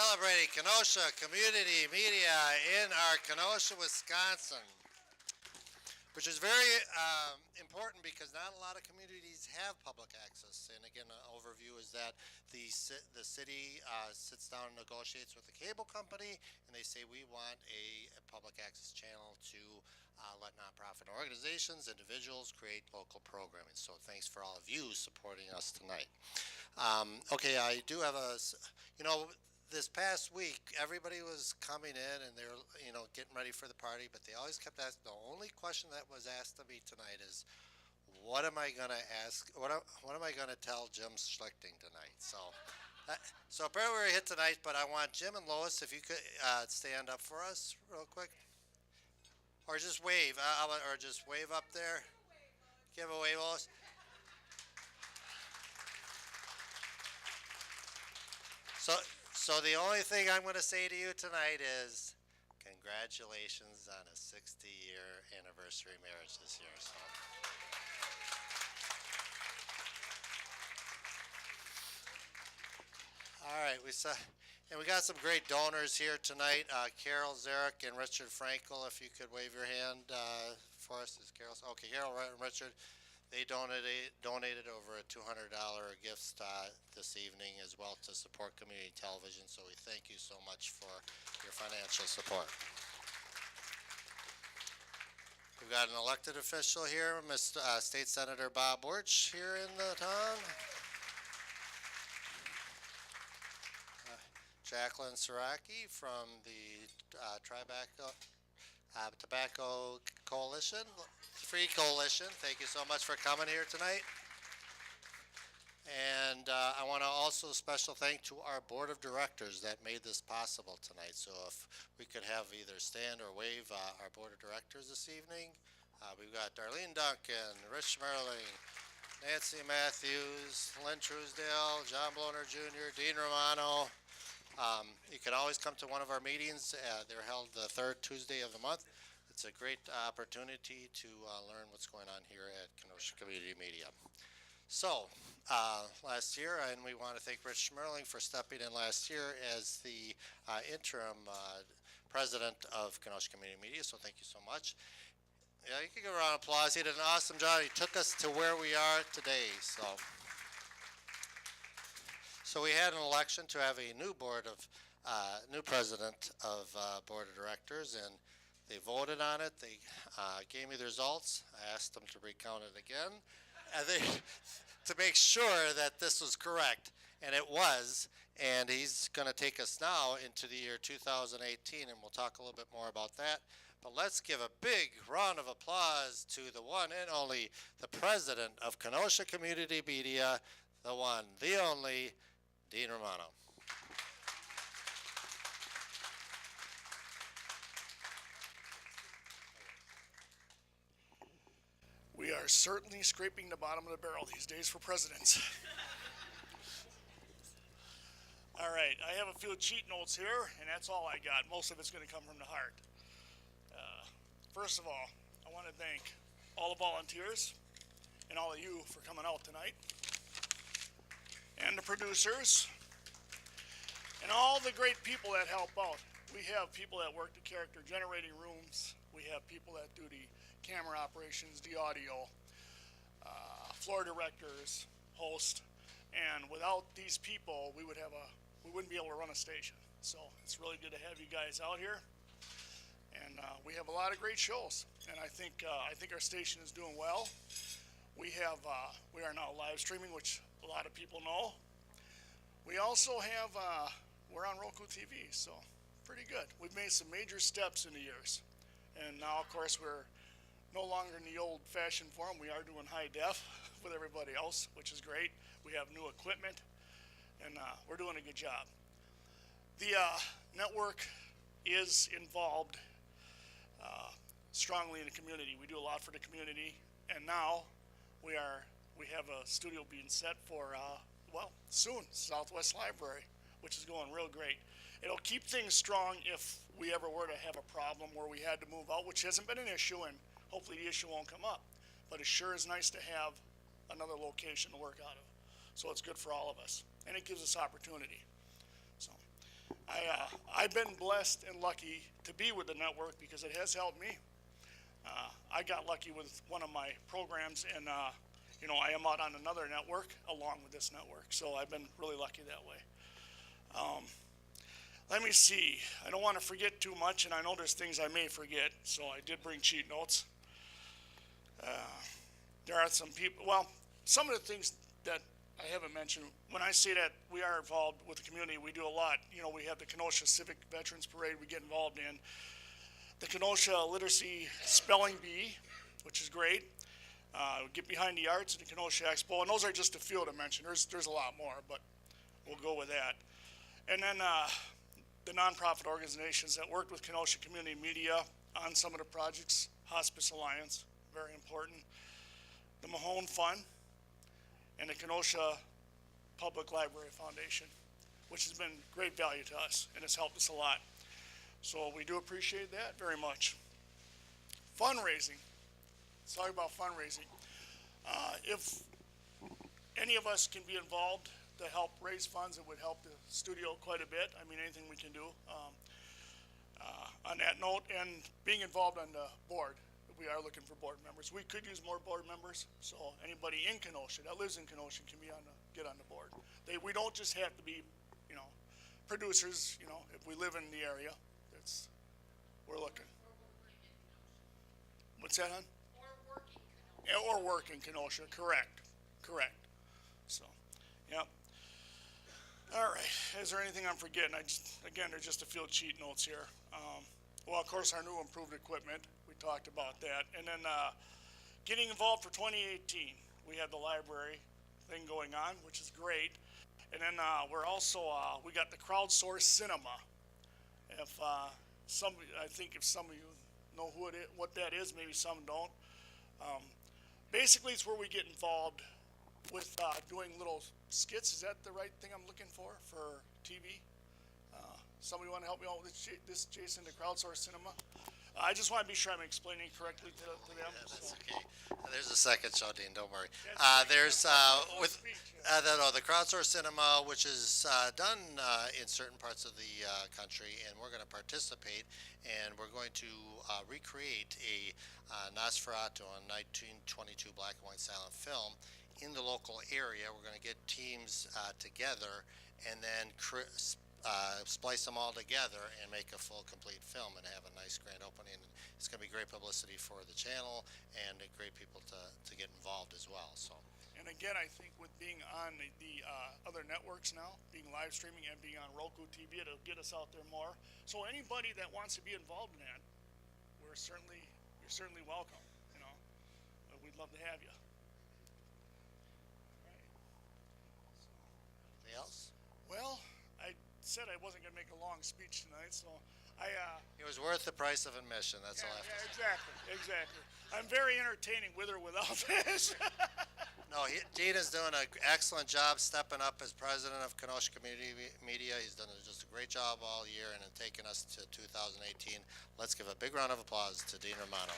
celebrating Kenosha Community Media in our Kenosha, Wisconsin, which is very important because not a lot of communities have public access. And again, an overview is that the city sits down and negotiates with the cable company, and they say we want a public access channel to let nonprofit organizations, individuals create local programming. So thanks for all of you supporting us tonight. Okay, I do have this past week, everybody was coming in and they were, getting ready for the party, but they always kept asking, the only question that was asked of me tonight is, what am I going to ask, what am I going to tell Jim Schlichting tonight? So apparently we're hit tonight, but I want Jim and Lois, if you could stand up for us real quick. Or just wave, or just wave up there. Give a wave, Lois. So the only thing I'm going to say to you tonight is congratulations on a 60-year anniversary marriage this year. So. All right, we got some great donors here tonight. Carol Zarek and Richard Frankel, if you could wave your hand for us. Is Carol? Okay, Carol and Richard. They donated over a $200 gift this evening as well to support community television, so we thank you so much for your financial support. We've got an elected official here, Mr. State Senator Bob Wirch here in the town. Jacqueline Saraki from the Tobacco Coalition. Free Coalition. Thank you so much for coming here tonight. And I want to also special thank to our board of directors that made this possible tonight. So if we could have either stand or wave our board of directors this evening. We've got Darlene Duncan, Rich Merling, Nancy Matthews, Lynn Truesdale, John Bloner Jr., Dean Romano. You can always come to one of our meetings. They're held the third Tuesday of the month. It's a great opportunity to learn what's going on here at Kenosha Community Media. So, last year, and we want to thank Rich Schmerling for stepping in last year as the interim president of Kenosha Community Media, so thank you so much. Yeah, you can give a round of applause. He did an awesome job. He took us to where we are today. So we had an election to have a new new president of board of directors, and they voted on it. They gave me the results. I asked them to recount it again to make sure that this was correct, and it was. And he's going to take us now into the year 2018, and we'll talk a little bit more about that. But let's give a big round of applause to the one and only, the president of Kenosha Community Media, the one, the only, Dean Romano. We are certainly scraping the bottom of the barrel these days for presidents. All right, I have a few cheat notes here, and that's all I got. Most of it's going to come from the heart. First of all, I want to thank all the volunteers and all of you for coming out tonight, and the producers, and all the great people that help out. We have people that work the character generating rooms. We have people that do the camera operations, the audio, floor directors, host, and without these people, we wouldn't be able to run a station. So it's really good to have you guys out here, and we have a lot of great shows, and I think our station is doing well. We are now live streaming, which a lot of people know. We also have we're on Roku TV, so pretty good. We've made some major steps in the years, and now of course we're no longer in the old-fashioned form. We are doing high def with everybody else, which is great. We have new equipment, and we're doing a good job. The network is involved strongly in the community. We do a lot for the community, and now we have a studio being set for soon, Southwest Library, which is going real great. It'll keep things strong if we ever were to have a problem where we had to move out, which hasn't been an issue, and hopefully the issue won't come up. But it sure is nice to have another location to work out of. So it's good for all of us, and it gives us opportunity. So I've been blessed and lucky to be with the network because it has helped me. I got lucky with one of my programs, and I am out on another network along with this network, so I've been really lucky that way. Let me see. I don't want to forget too much, and I know there's things I may forget, so I did bring cheat notes. There are some people, well, some of the things that I haven't mentioned, when I say that we are involved with the community, we do a lot. We have the Kenosha Civic Veterans Parade we get involved in, the Kenosha Literacy Spelling Bee, which is great. We get behind the arts at the Kenosha Expo, and those are just a few to mention. There's a lot more, but we'll go with that. And then the nonprofit organizations that worked with Kenosha Community Media on some of the projects, Hospice Alliance, very important, the Mahone Fund, and the Kenosha Public Library Foundation, which has been great value to us and has helped us a lot. So we do appreciate that very much. Fundraising. Let's talk about fundraising. If any of us can be involved to help raise funds, it would help the studio quite a bit. I mean, anything we can do on that note, and being involved on the board. We are looking for board members. We could use more board members, so anybody in Kenosha that lives in Kenosha can be get on the board. We don't just have to be, producers. If we live in the area, we're looking. What's that, hon? Or work in Kenosha. Correct. So, yep. All right. Is there anything I'm forgetting? Again, there's just a few cheat notes here. Well, of course, our new improved equipment. We talked about that. And then getting involved for 2018. We had the library thing going on, which is great. And then we're also, we got the crowdsourced cinema. I think if some of you know what that is, maybe some don't. Basically, it's where we get involved with doing little skits. Is that the right thing I'm looking for TV? Somebody want to help me out with this, Jason, the crowdsourced cinema? I just want to be sure I'm explaining correctly to them. Yeah, that's okay. There's a second show, Dean. Don't worry. There's the crowdsourced cinema, which is done in certain parts of the country, and we're going to participate, and we're going to recreate a Nosferatu on 1922 black and white silent film in the local area. We're going to get teams together, and then splice them all together and make a full, complete film and have a nice grand opening. It's going to be great publicity for the channel and great people to get involved as well. So. And again, I think with being on the other networks now, being live streaming and being on Roku TV, it'll get us out there more. So anybody that wants to be involved in that, you're certainly welcome. We'd love to have you. All right. Anything else? Well, I said I wasn't going to make a long speech tonight, so It was worth the price of admission. That's all I have to say. Exactly. I'm very entertaining with or without this. No, Dean is doing an excellent job stepping up as president of Kenosha Community Media. He's done just a great job all year and taken us to 2018. Let's give a big round of applause to Dean Romano.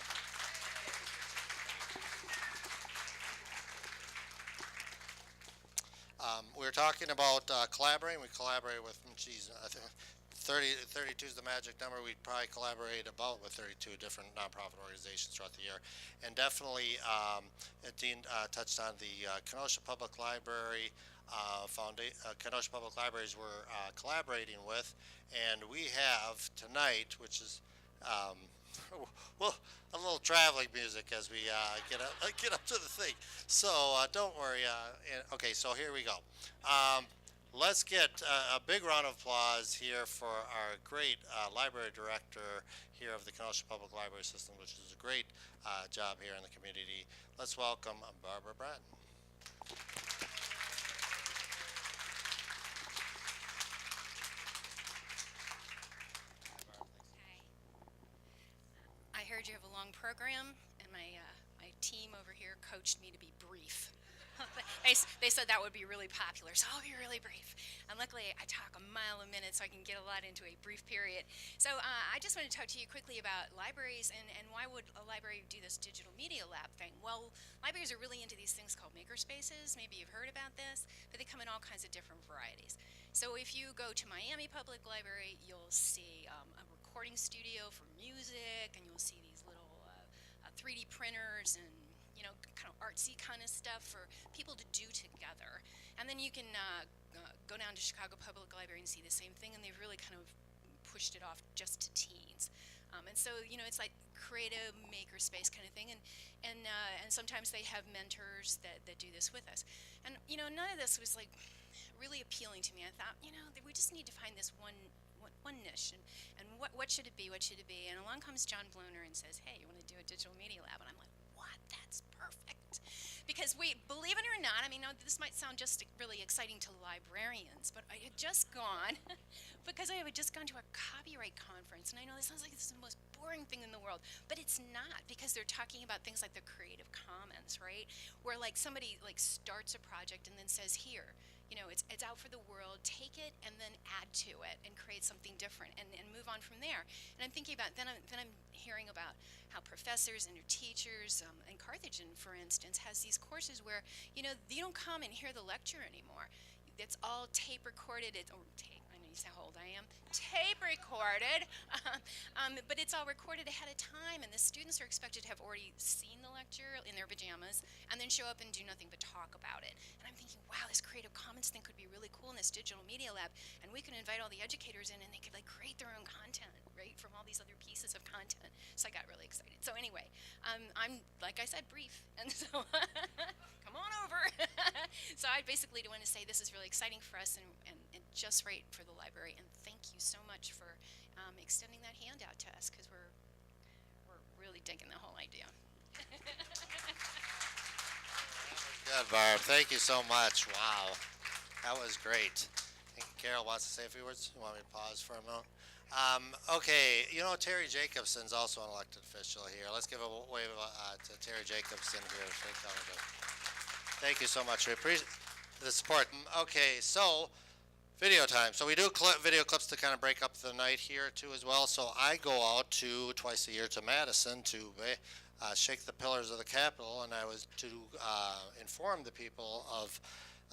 We were talking about collaborating. We collaborate with, 32 is the magic number. We probably collaborate about with 32 different nonprofit organizations throughout the year. And definitely, Dean touched on the Kenosha Public Library Kenosha Public Libraries we're collaborating with. And we have tonight, which is well, a little traveling music as we get up to the thing. So don't worry. Okay, so here we go. Let's get a big round of applause here for our great library director here of the Kenosha Public Library System, which is a great job here in the community. Let's welcome Barbara Bratton. I heard you have a long program, and my team over here coached me to be brief. They said that would be really popular, so I'll be really brief. And luckily, I talk a mile a minute, so I can get a lot into a brief period. So I just want to talk to you quickly about libraries and why would a library do this digital media lab thing? Well, libraries are really into these things called makerspaces. Maybe you've heard about this, but they come in all kinds of different varieties. So if you go to Miami Public Library, you'll see a recording studio for music, and you'll see these little 3D printers and kind of artsy kind of stuff for people to do together. And then you can go down to Chicago Public Library and see the same thing, and they've really kind of pushed it off just to teens. And so it's like creative makerspace kind of thing, and sometimes they have mentors that do this with us. And none of this was like really appealing to me. I thought that we just need to find this one niche, and what should it be? What should it be? And along comes John Bloner and says, "Hey, you want to do a digital media lab?" And I'm like, "What? That's perfect." Because believe it or not, I mean, this might sound just really exciting to librarians, but I had just gone, because I had just gone to a copyright conference, and I know this sounds like this is the most boring thing in the world, but it's not, because they're talking about things like the Creative Commons, right? Where like somebody like starts a project and then says, here, it's out for the world, take it and then add to it and create something different and move on from there. And I'm thinking about, then I'm hearing about how professors and their teachers, and Carthage, for instance, has these courses where, you don't come and hear the lecture anymore. It's all tape recorded, I know you say how old I am, tape recorded, but it's all recorded ahead of time, and the students are expected to have already seen the lecture in their pajamas and then show up and do nothing but talk about it. And I'm thinking, wow, this Creative Commons thing could be really cool in this digital media lab, and we could invite all the educators in, and they could like create their own content, right, from all these other pieces of content. So I got really excited. So anyway, I'm, like I said, brief, and so come on over. So I basically want to say this is really exciting for us and just right for the library, and thank you so much for extending that hand out to us, because we're really digging the whole idea. Good, Barb. Thank you so much. Wow. That was great. I think Carol wants to say a few words. You want me to pause for a moment? Okay, Terry Jacobson's also an elected official here. Let's give a wave to Terry Jacobson here. Thank you so much. We appreciate the support. Okay, so video time. So we do video clips to kind of break up the night here too as well. So I go out twice a year to Madison to shake the pillars of the Capitol, and I was to inform the people of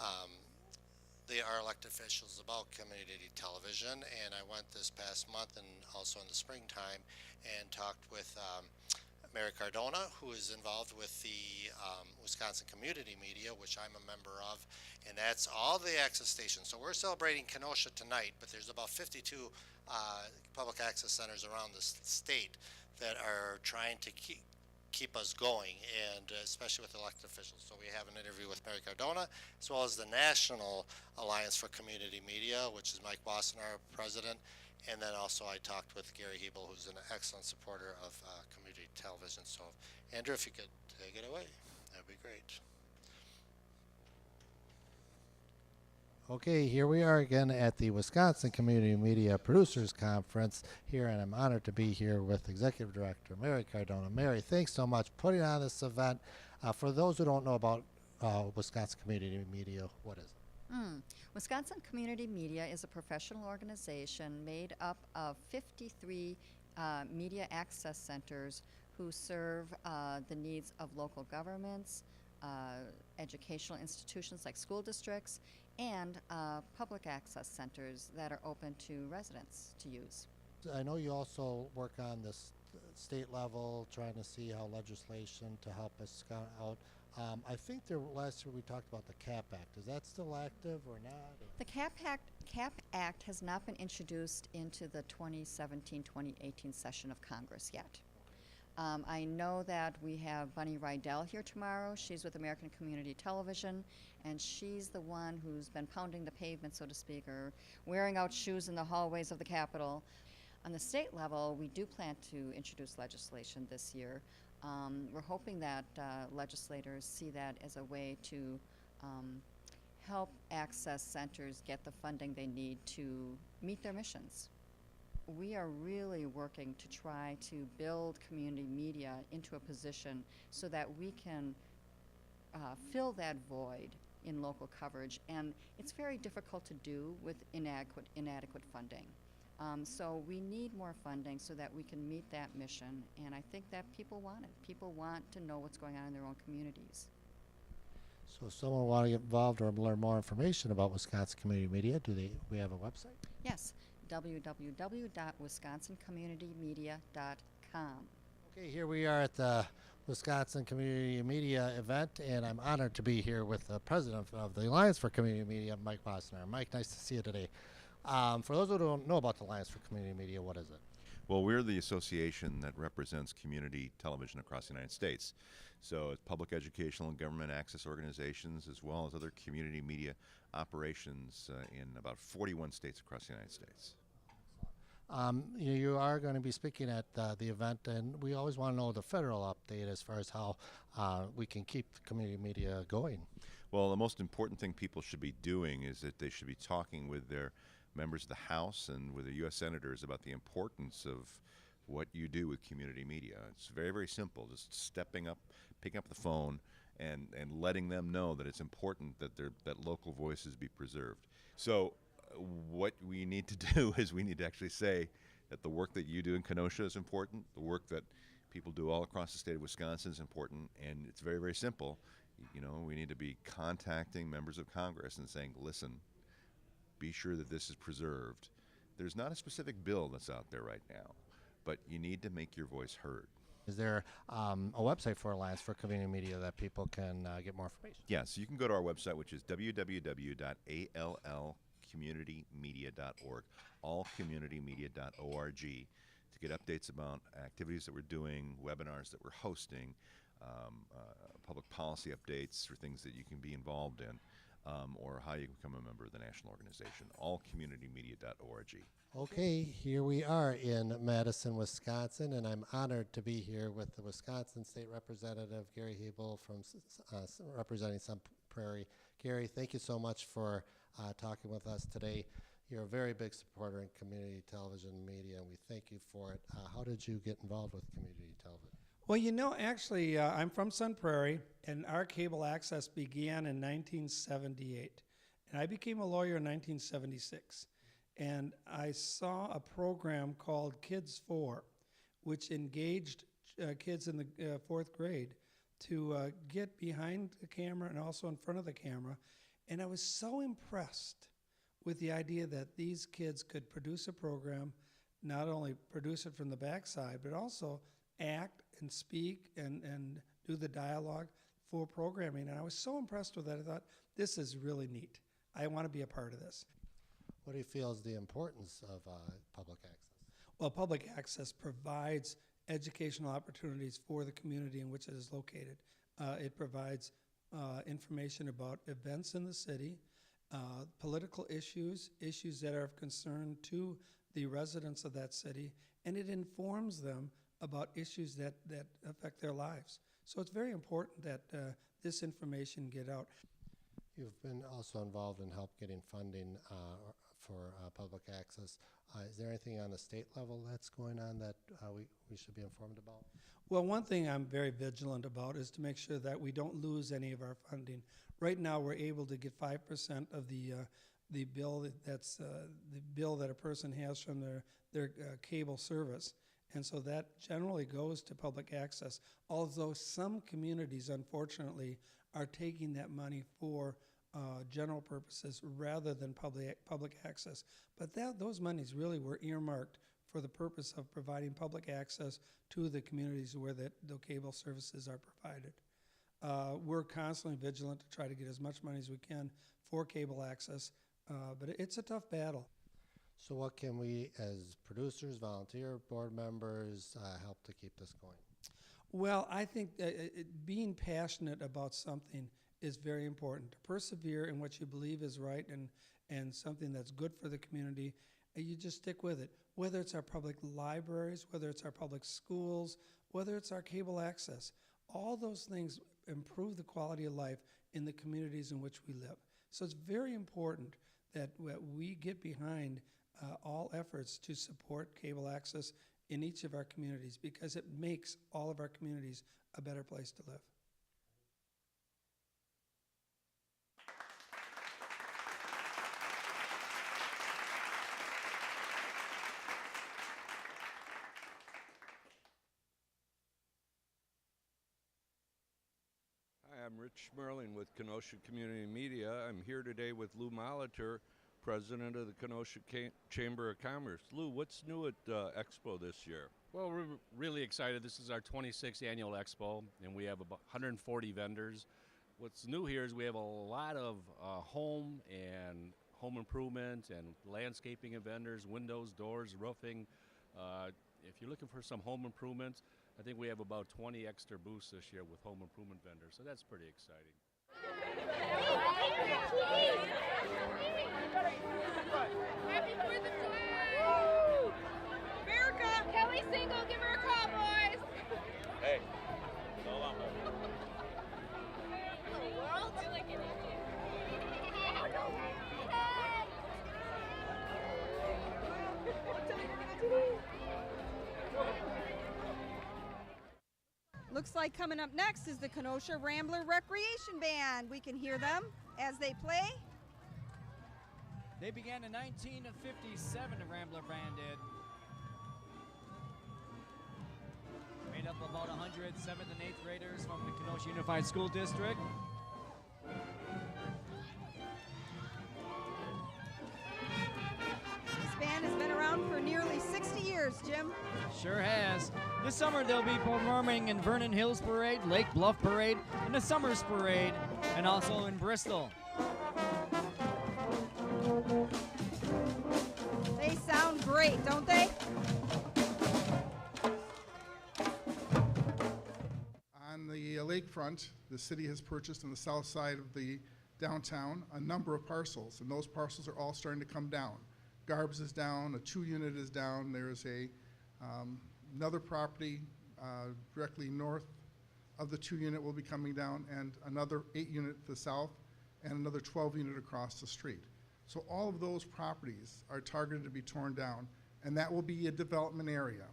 our elected officials about community television. And I went this past month and also in the springtime and talked with Mary Cardona, who is involved with the Wisconsin Community Media, which I'm a member of, and that's all the access stations. So we're celebrating Kenosha tonight, but there's about 52 public access centers around the state that are trying to keep us going, and especially with elected officials. So we have an interview with Mary Cardona, as well as the National Alliance for Community Media, which is Mike Wasson, our president. And then also I talked with Gary Hebel, who's an excellent supporter of community television. So Andrew, if you could take it away, that'd be great. Okay, here we are again at the Wisconsin Community Media Producers Conference here, and I'm honored to be here with Executive Director Mary Cardona. Mary, thanks so much for putting on this event. For those who don't know about Wisconsin Community Media, what is it? Wisconsin Community Media is a professional organization made up of 53 media access centers who serve the needs of local governments, educational institutions like school districts, and public access centers that are open to residents to use. I know you also work on this state level, trying to see how legislation to help us scout out. I think last year we talked about the CAP Act. Is that still active or not? Or? The CAP Act has not been introduced into the 2017-2018 session of Congress yet. I know that we have Bunny Rydell here tomorrow. She's with American Community Television, and she's the one who's been pounding the pavement, so to speak, or wearing out shoes in the hallways of the Capitol. On the state level, we do plan to introduce legislation this year. We're hoping that legislators see that as a way to help access centers get the funding they need to meet their missions. We are really working to try to build community media into a position so that we can fill that void in local coverage, and it's very difficult to do with inadequate funding. So we need more funding so that we can meet that mission, and I think that people want it. People want to know what's going on in their own communities. So if someone want to get involved or learn more information about Wisconsin Community Media, we have a website? Yes, www.wisconsincommunitymedia.com. Okay, here we are at the Wisconsin Community Media event, and I'm honored to be here with the president of the Alliance for Community Media, Mike Bosner. Mike, nice to see you today. For those who don't know about the Alliance for Community Media, what is it? Well, we're the association that represents community television across the United States. So it's public educational and government access organizations, as well as other community media operations in about 41 states across the United States. You are going to be speaking at the event, and we always want to know the federal update as far as how we can keep the community media going. Well, the most important thing people should be doing is that they should be talking with their members of the House and with the U.S. senators about the importance of what you do with community media. It's very, very simple. Just stepping up, picking up the phone, and letting them know that it's important that that local voices be preserved. So what we need to do is we need to actually say that the work that you do in Kenosha is important, the work that people do all across the state of Wisconsin is important, and it's very, very simple. You know, we need to be contacting members of Congress and saying, listen, be sure that this is preserved. There's not a specific bill that's out there right now, but you need to make your voice heard. Is there a website for Alliance for Community Media that people can get more information? Yes, you can go to our website, which is www.allcommunitymedia.org, allcommunitymedia.org, to get updates about activities that we're doing, webinars that we're hosting, public policy updates for things that you can be involved in, or how you can become a member of the national organization, allcommunitymedia.org. Okay, here we are in Madison, Wisconsin, and I'm honored to be here with the Wisconsin State Representative Gary Hebel from representing Sun Prairie. Gary, thank you so much for talking with us today. You're a very big supporter in community television media, and we thank you for it. How did you get involved with community television? Well, you know, actually, I'm from Sun Prairie, and our cable access began in 1978. And I became a lawyer in 1976. And I saw a program called Kids 4, which engaged kids in the fourth grade to get behind the camera and also in front of the camera. And I was so impressed with the idea that these kids could produce a program, not only produce it from the backside, but also act and speak and do the dialogue for programming. And I was so impressed with that. I thought, this is really neat. I want to be a part of this. What do you feel is the importance of public access? Well, public access provides educational opportunities for the community in which it is located. It provides information about events in the city, political issues that are of concern to the residents of that city, and it informs them about issues that affect their lives. So it's very important that this information get out. You've been also involved in help getting funding for public access. Is there anything on the state level that's going on that we should be informed about? Well, one thing I'm very vigilant about is to make sure that we don't lose any of our funding. Right now, we're able to get 5% of the bill that's the bill that a person has from their cable service. And so that generally goes to public access, although some communities, unfortunately, are taking that money for general purposes rather than public access. But those monies really were earmarked for the purpose of providing public access to the communities where the cable services are provided. We're constantly vigilant to try to get as much money as we can for cable access, but it's a tough battle. So what can we, as producers, volunteer board members, help to keep this going? Well, I think being passionate about something is very important. To persevere in what you believe is right and something that's good for the community, you just stick with it. Whether it's our public libraries, whether it's our public schools, whether it's our cable access, all those things improve the quality of life in the communities in which we live. So it's very important that we get behind all efforts to support cable access in each of our communities, because it makes all of our communities a better place to live. I'm Rich Schmerling with Kenosha Community Media. I'm here today with Lou Molitor, president of the Kenosha Chamber of Commerce. Lou, what's new at Expo this year? Well, we're really excited. This is our 26th annual expo, and we have about 140 vendors. What's new here is we have a lot of home and home improvement and landscaping vendors, windows, doors, roofing. If you're looking for some home improvements, I think we have about 20 extra booths this year with home improvement vendors, so that's pretty exciting. Happy 4th of July! America! Kelly Single, give her a call, boys! Hey. The world's looking at you. Looks like coming up next is the Kenosha Rambler Recreation Band. We can hear them as they play. They began in 1957, the Rambler Band did. Made up of about 100 7th and 8th graders from the Kenosha Unified School District. This band has been around for nearly 60 years, Jim. Sure has. This summer they'll be performing in Vernon Hills Parade, Lake Bluff Parade, and the Summers Parade, and also in Bristol. They sound great, don't they? On the lakefront, the city has purchased on the south side of the downtown a number of parcels, and those parcels are all starting to come down. Garbs is down, a 2-unit is down, there's another property directly north of the 2-unit will be coming down, and another 8-unit to the south, and another 12-unit across the street. So all of those properties are targeted to be torn down, and that will be a development area.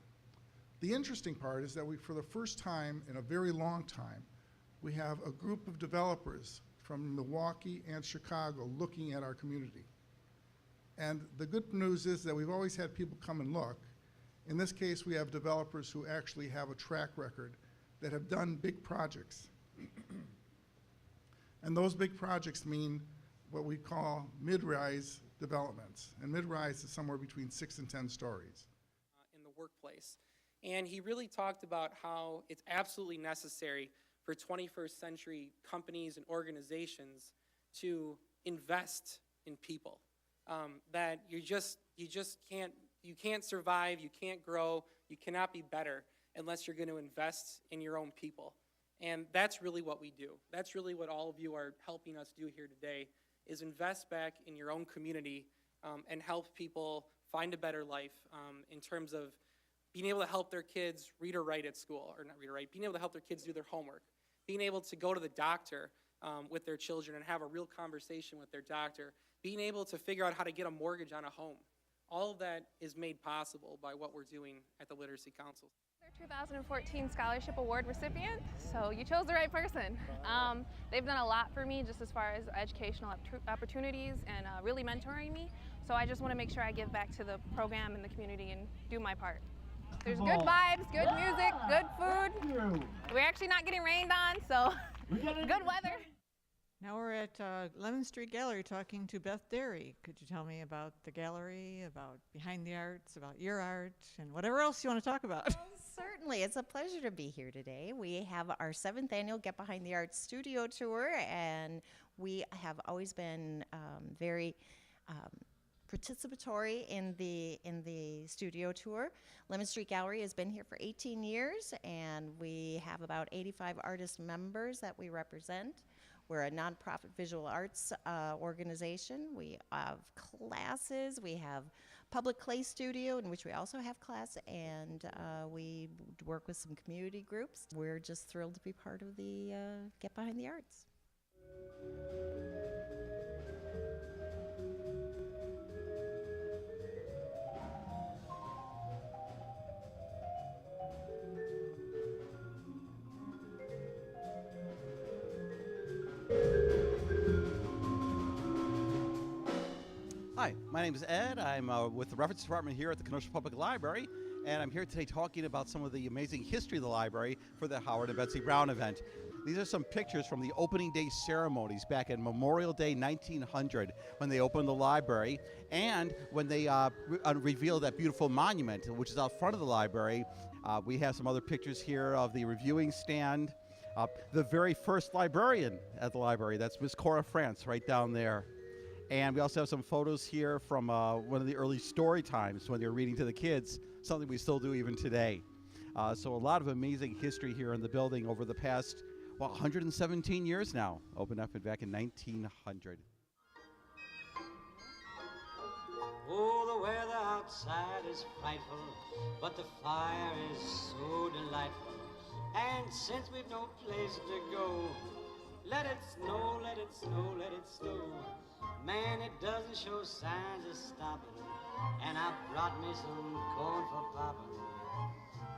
The interesting part is that we, for the first time in a very long time, we have a group of developers from Milwaukee and Chicago looking at our community. And the good news is that we've always had people come and look. In this case, we have developers who actually have a track record that have done big projects. And those big projects mean what we call mid-rise developments. And mid-rise is somewhere between 6 and 10 stories. In the workplace. And he really talked about how it's absolutely necessary for 21st century companies and organizations to invest in people. That you can't survive, you can't grow, you cannot be better unless you're going to invest in your own people. And that's really what we do. That's really what all of you are helping us do here today, is invest back in your own community and help people find a better life in terms of being able to help their kids read or write at school, or not read or write, being able to help their kids do their homework, being able to go to the doctor with their children and have a real conversation with their doctor, being able to figure out how to get a mortgage on a home. All of that is made possible by what we're doing at the Literacy Council. Their 2014 Scholarship Award recipient, so you chose the right person. They've done a lot for me just as far as educational opportunities and really mentoring me, so I just want to make sure I give back to the program and the community and do my part. There's good vibes, good music, good food. We're actually not getting rained on, so good weather. Now we're at Lemon Street Gallery talking to Beth Derry. Could you tell me about the gallery, about Behind the Arts, about your art, and whatever else you want to talk about? Certainly, it's a pleasure to be here today. We have our 7th annual Get Behind the Arts studio tour, and we have always been very participatory in the studio tour. Lemon Street Gallery has been here for 18 years, and we have about 85 artist members that we represent. We're a nonprofit visual arts organization. We have classes. We have public clay studio in which we also have class, and we work with some community groups. We're just thrilled to be part of the Get Behind the Arts. Hi, my name is Ed. I'm with the Reference Department here at the Kenosha Public Library, and I'm here today talking about some of the amazing history of the library for the Howard and Betsy Brown event. These are some pictures from the opening day ceremonies back in Memorial Day 1900 when they opened the library, and when they revealed that beautiful monument, which is out front of the library. We have some other pictures here of the reviewing stand. The very first librarian at the library, that's Miss Cora France right down there. And we also have some photos here from one of the early story times when they were reading to the kids, something we still do even today. So a lot of amazing history here in the building over the past, 117 years now. Opened up back in 1900. Oh, the weather outside is frightful, but the fire is so delightful. And since we've no place to go, let it snow, let it snow, let it snow. Man, it doesn't show signs of stopping, and I brought me some corn for popping.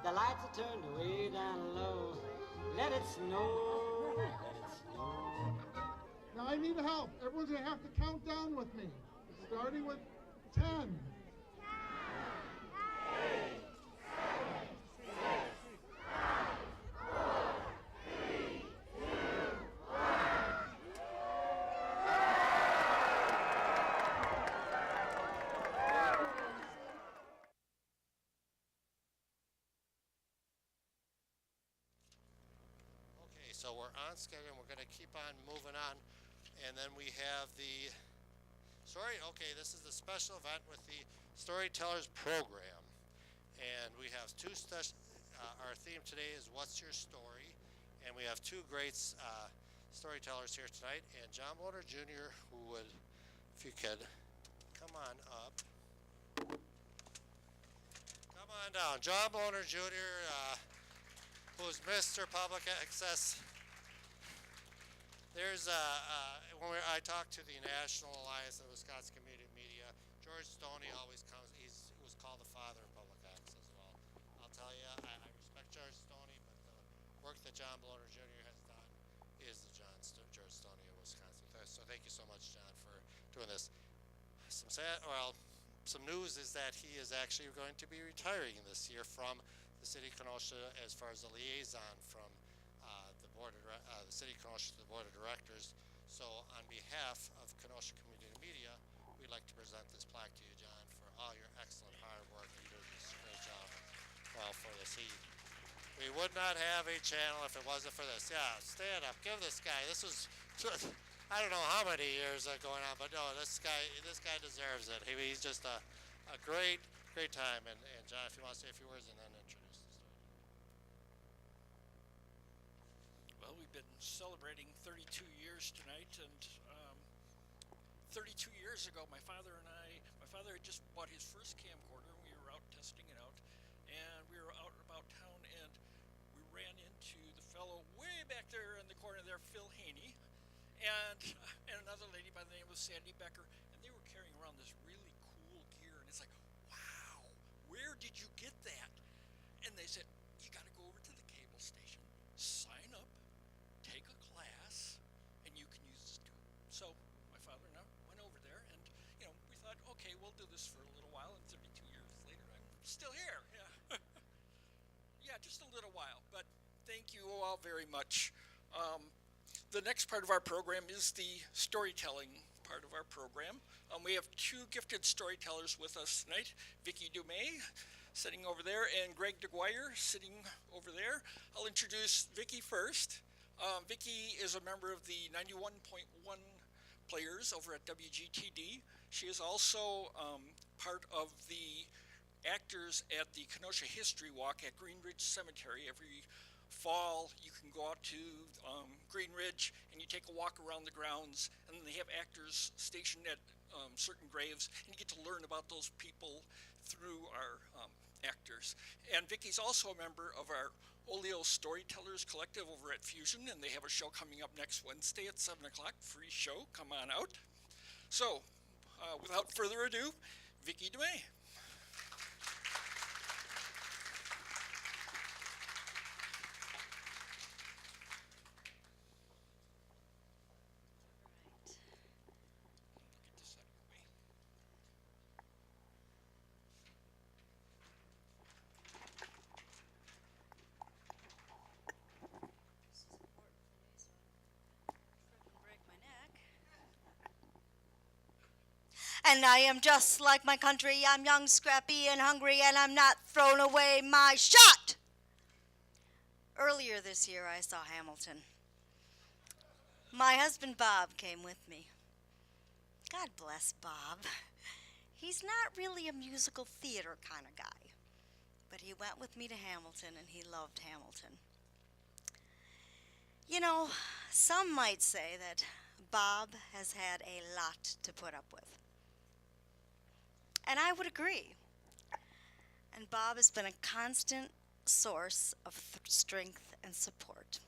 The lights are turned way down low. Let it snow, let it snow. Now I need help. Everyone's gonna have to count down with me, starting with 10. 9, 8, 7, 6, 5, 4, 3, 2, 1. Okay, so we're on schedule and we're going to keep on moving on. And then we have the story. Okay, this is the special event with the Storytellers program. And we have our theme today is What's Your Story? And we have two great storytellers here tonight. And John Bloner Jr., who would, if you could, come on up. Come on down. John Bloner Jr., who's Mr. Public Access. There's when I talk to the National Alliance of Wisconsin Community Media, George Stoney always comes. He was called the father of public access. Well, I'll tell you, I respect George Stoney, but the work that John Bloner Jr. has done is the George Stoney of Wisconsin. So thank you so much, John, for doing this. Some news is that he is actually going to be retiring this year from the city of Kenosha as far as the liaison from the city of Kenosha to the board of directors. So on behalf of Kenosha Community Media, we'd like to present this plaque to you, John, for all your excellent hard work. You did this great job. Well, for this, we would not have a channel if it wasn't for this. Yeah, stand up, give this guy. This was, I don't know how many years going on, but no, this guy deserves it. He's just a great time. And John, if you want to say a few words and then introduce the story. Well, we've been celebrating 32 years tonight, and 32 years ago, my father had just bought his first camcorder, and we were out testing it out, and we were out about town, and we ran into the fellow way back there in the corner there, Phil Haney, and another lady by the name of Sandy Becker, and they were carrying around this really cool gear, and it's like, wow, where did you get that? And they said, you got to go over to the cable station, sign up, take a class, and you can use this tool. So my father and I went over there, and we thought, okay, we'll do this for a little while, and 32 years later, I'm still here. Yeah, yeah, just a little while, but thank you all very much. The next part of our program is the storytelling part of our program. We have two gifted storytellers with us tonight, Viki Dumez, sitting over there, and Greg DeGuire, sitting over there. I'll introduce Viki first. Viki is a member of the 91.1 players over at WGTD. She is also part of the actors at the Kenosha History Walk at Green Ridge Cemetery. Every fall, you can go out to Green Ridge and you take a walk around the grounds, and then they have actors stationed at certain graves, and you get to learn about those people through our actors. And Viki's also a member of our Oleo Storytellers Collective over at Fusion, and they have a show coming up next Wednesday at 7 o'clock, free show, come on out. So, without further ado, Viki Dumez. And I am just like my country. I'm young, scrappy, and hungry, and I'm not throwing away my shot. Earlier this year, I saw Hamilton. My husband Bob came with me. God bless Bob. He's not really a musical theater kind of guy, but he went with me to Hamilton, and he loved Hamilton. You know, some might say that Bob has had a lot to put up with. And I would agree. And Bob has been a constant source of strength and support.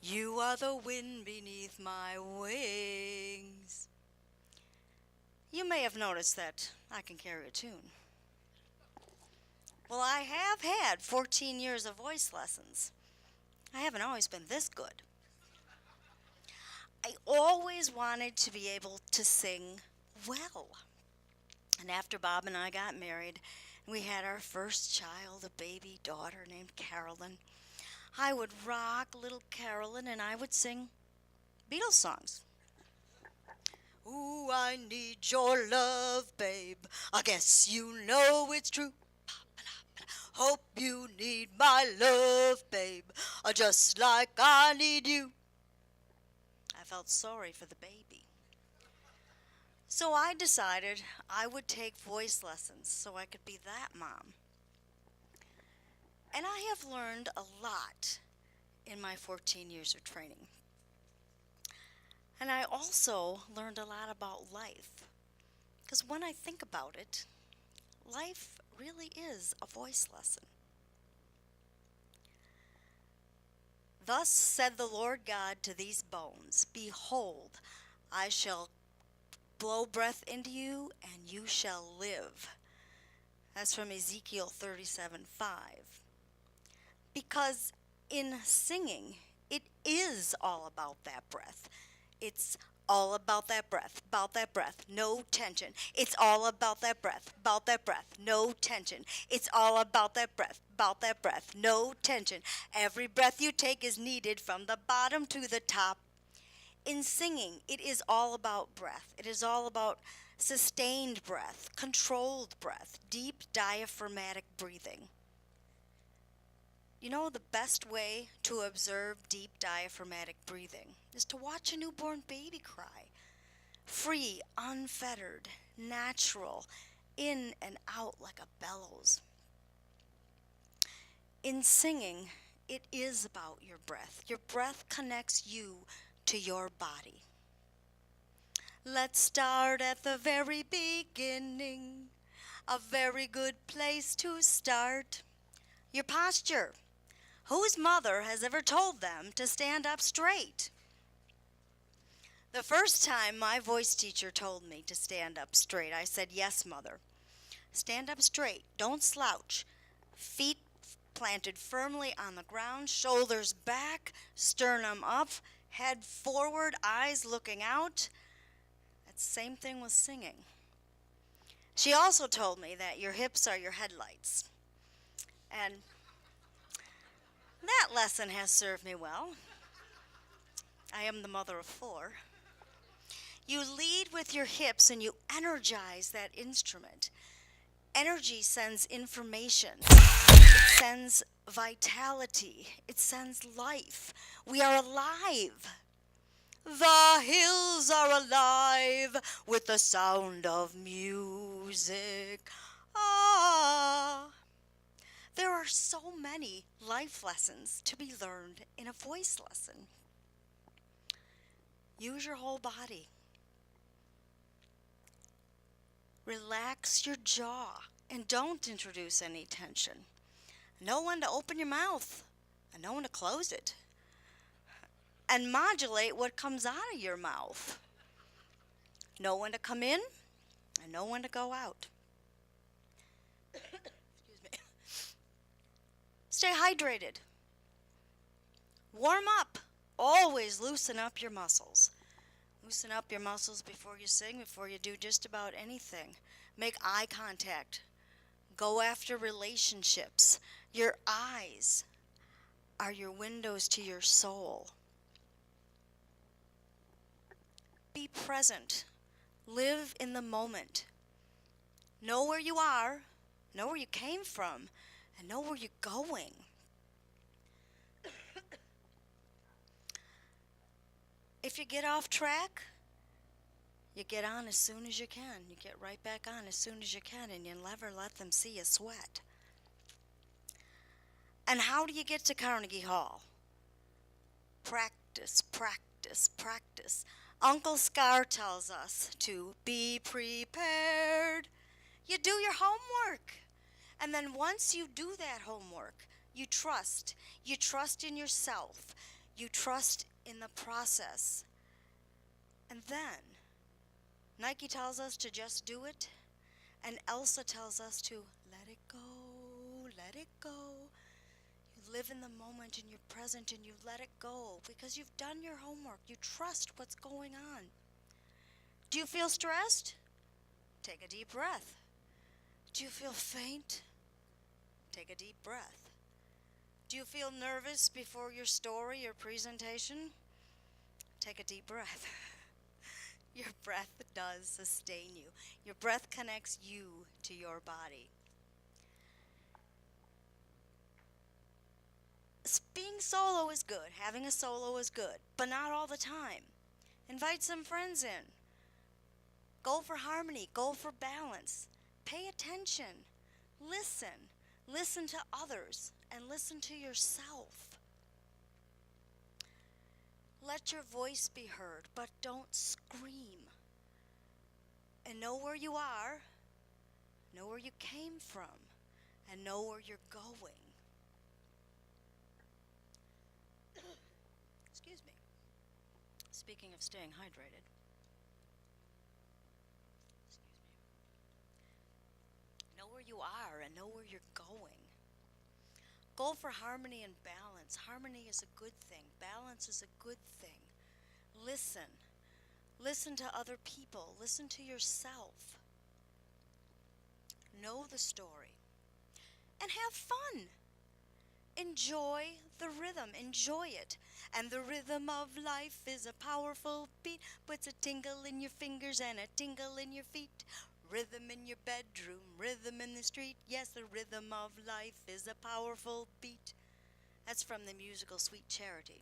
You are the wind beneath my wings. You may have noticed that I can carry a tune. Well, I have had 14 years of voice lessons. I haven't always been this good. I always wanted to be able to sing well. And after Bob and I got married, we had our first child, a baby daughter named Carolyn, I would rock little Carolyn and I would sing Beatles songs. Ooh, I need your love, babe. I guess you know it's true. Hope you need my love, babe, just like I need you. I felt sorry for the baby. So I decided I would take voice lessons so I could be that mom. And I have learned a lot in my 14 years of training. And I also learned a lot about life. Because when I think about it, life really is a voice lesson. Thus said the Lord God to these bones, behold, I shall blow breath into you, and you shall live. That's from Ezekiel 37:5. Because in singing, it is all about that breath. It's all about that breath, no tension. It's all about that breath, no tension. It's all about that breath, no tension. Every breath you take is needed from the bottom to the top. In singing, it is all about breath. It is all about sustained breath, controlled breath, deep diaphragmatic breathing. You know, the best way to observe deep diaphragmatic breathing is to watch a newborn baby cry. Free, unfettered, natural, in and out like a bellows. In singing, it is about your breath. Your breath connects you to your body. Let's start at the very beginning. A very good place to start. Your posture. Whose mother has ever told them to stand up straight? The first time my voice teacher told me to stand up straight, I said, yes, mother. Stand up straight. Don't slouch. Feet planted firmly on the ground, shoulders back, sternum up, head forward, eyes looking out. That's the same thing with singing. She also told me that your hips are your headlights. And that lesson has served me well. I am the mother of 4. You lead with your hips and you energize that instrument. Energy sends information. It sends vitality. It sends life. We are alive. The hills are alive with the sound of music. Ah. There are so many life lessons to be learned in a voice lesson. Use your whole body. Relax your jaw and don't introduce any tension. Know when to open your mouth and know when to close it. And modulate what comes out of your mouth. Know when to come in and know when to go out. Stay hydrated. Warm up. Always loosen up your muscles. Loosen up your muscles before you sing, before you do just about anything. Make eye contact. Go after relationships. Your eyes are your windows to your soul. Be present. Live in the moment. Know where you are, know where you came from, and know where you're going. If you get off track, you get on as soon as you can. You get right back on as soon as you can, and you never let them see you sweat. And how do you get to Carnegie Hall? Practice, practice, practice. Uncle Scar tells us to be prepared. You do your homework. And then once you do that homework, you trust. You trust in yourself. You trust in the process. And then Nike tells us to just do it, and Elsa tells us to let it go, let it go. You live in the moment and you're present and you let it go because you've done your homework. You trust what's going on. Do you feel stressed? Take a deep breath. Do you feel faint? Take a deep breath. Do you feel nervous before your story or presentation? Take a deep breath. Your breath does sustain you. Your breath connects you to your body. Being solo is good. Having a solo is good, but not all the time. Invite some friends in. Go for harmony. Go for balance. Pay attention. Listen. Listen to others and listen to yourself. Let your voice be heard, but don't scream. And know where you are, know where you came from, and know where you're going. Excuse me. Speaking of staying hydrated. Know where you are and know where you're going. Go for harmony and balance. Harmony is a good thing. Balance is a good thing. Listen. Listen to other people. Listen to yourself. Know the story. And have fun. Enjoy the rhythm. Enjoy it. And the rhythm of life is a powerful beat. Puts a tingle in your fingers and a tingle in your feet. Rhythm in your bedroom, rhythm in the street. Yes, the rhythm of life is a powerful beat. That's from the musical Sweet Charity.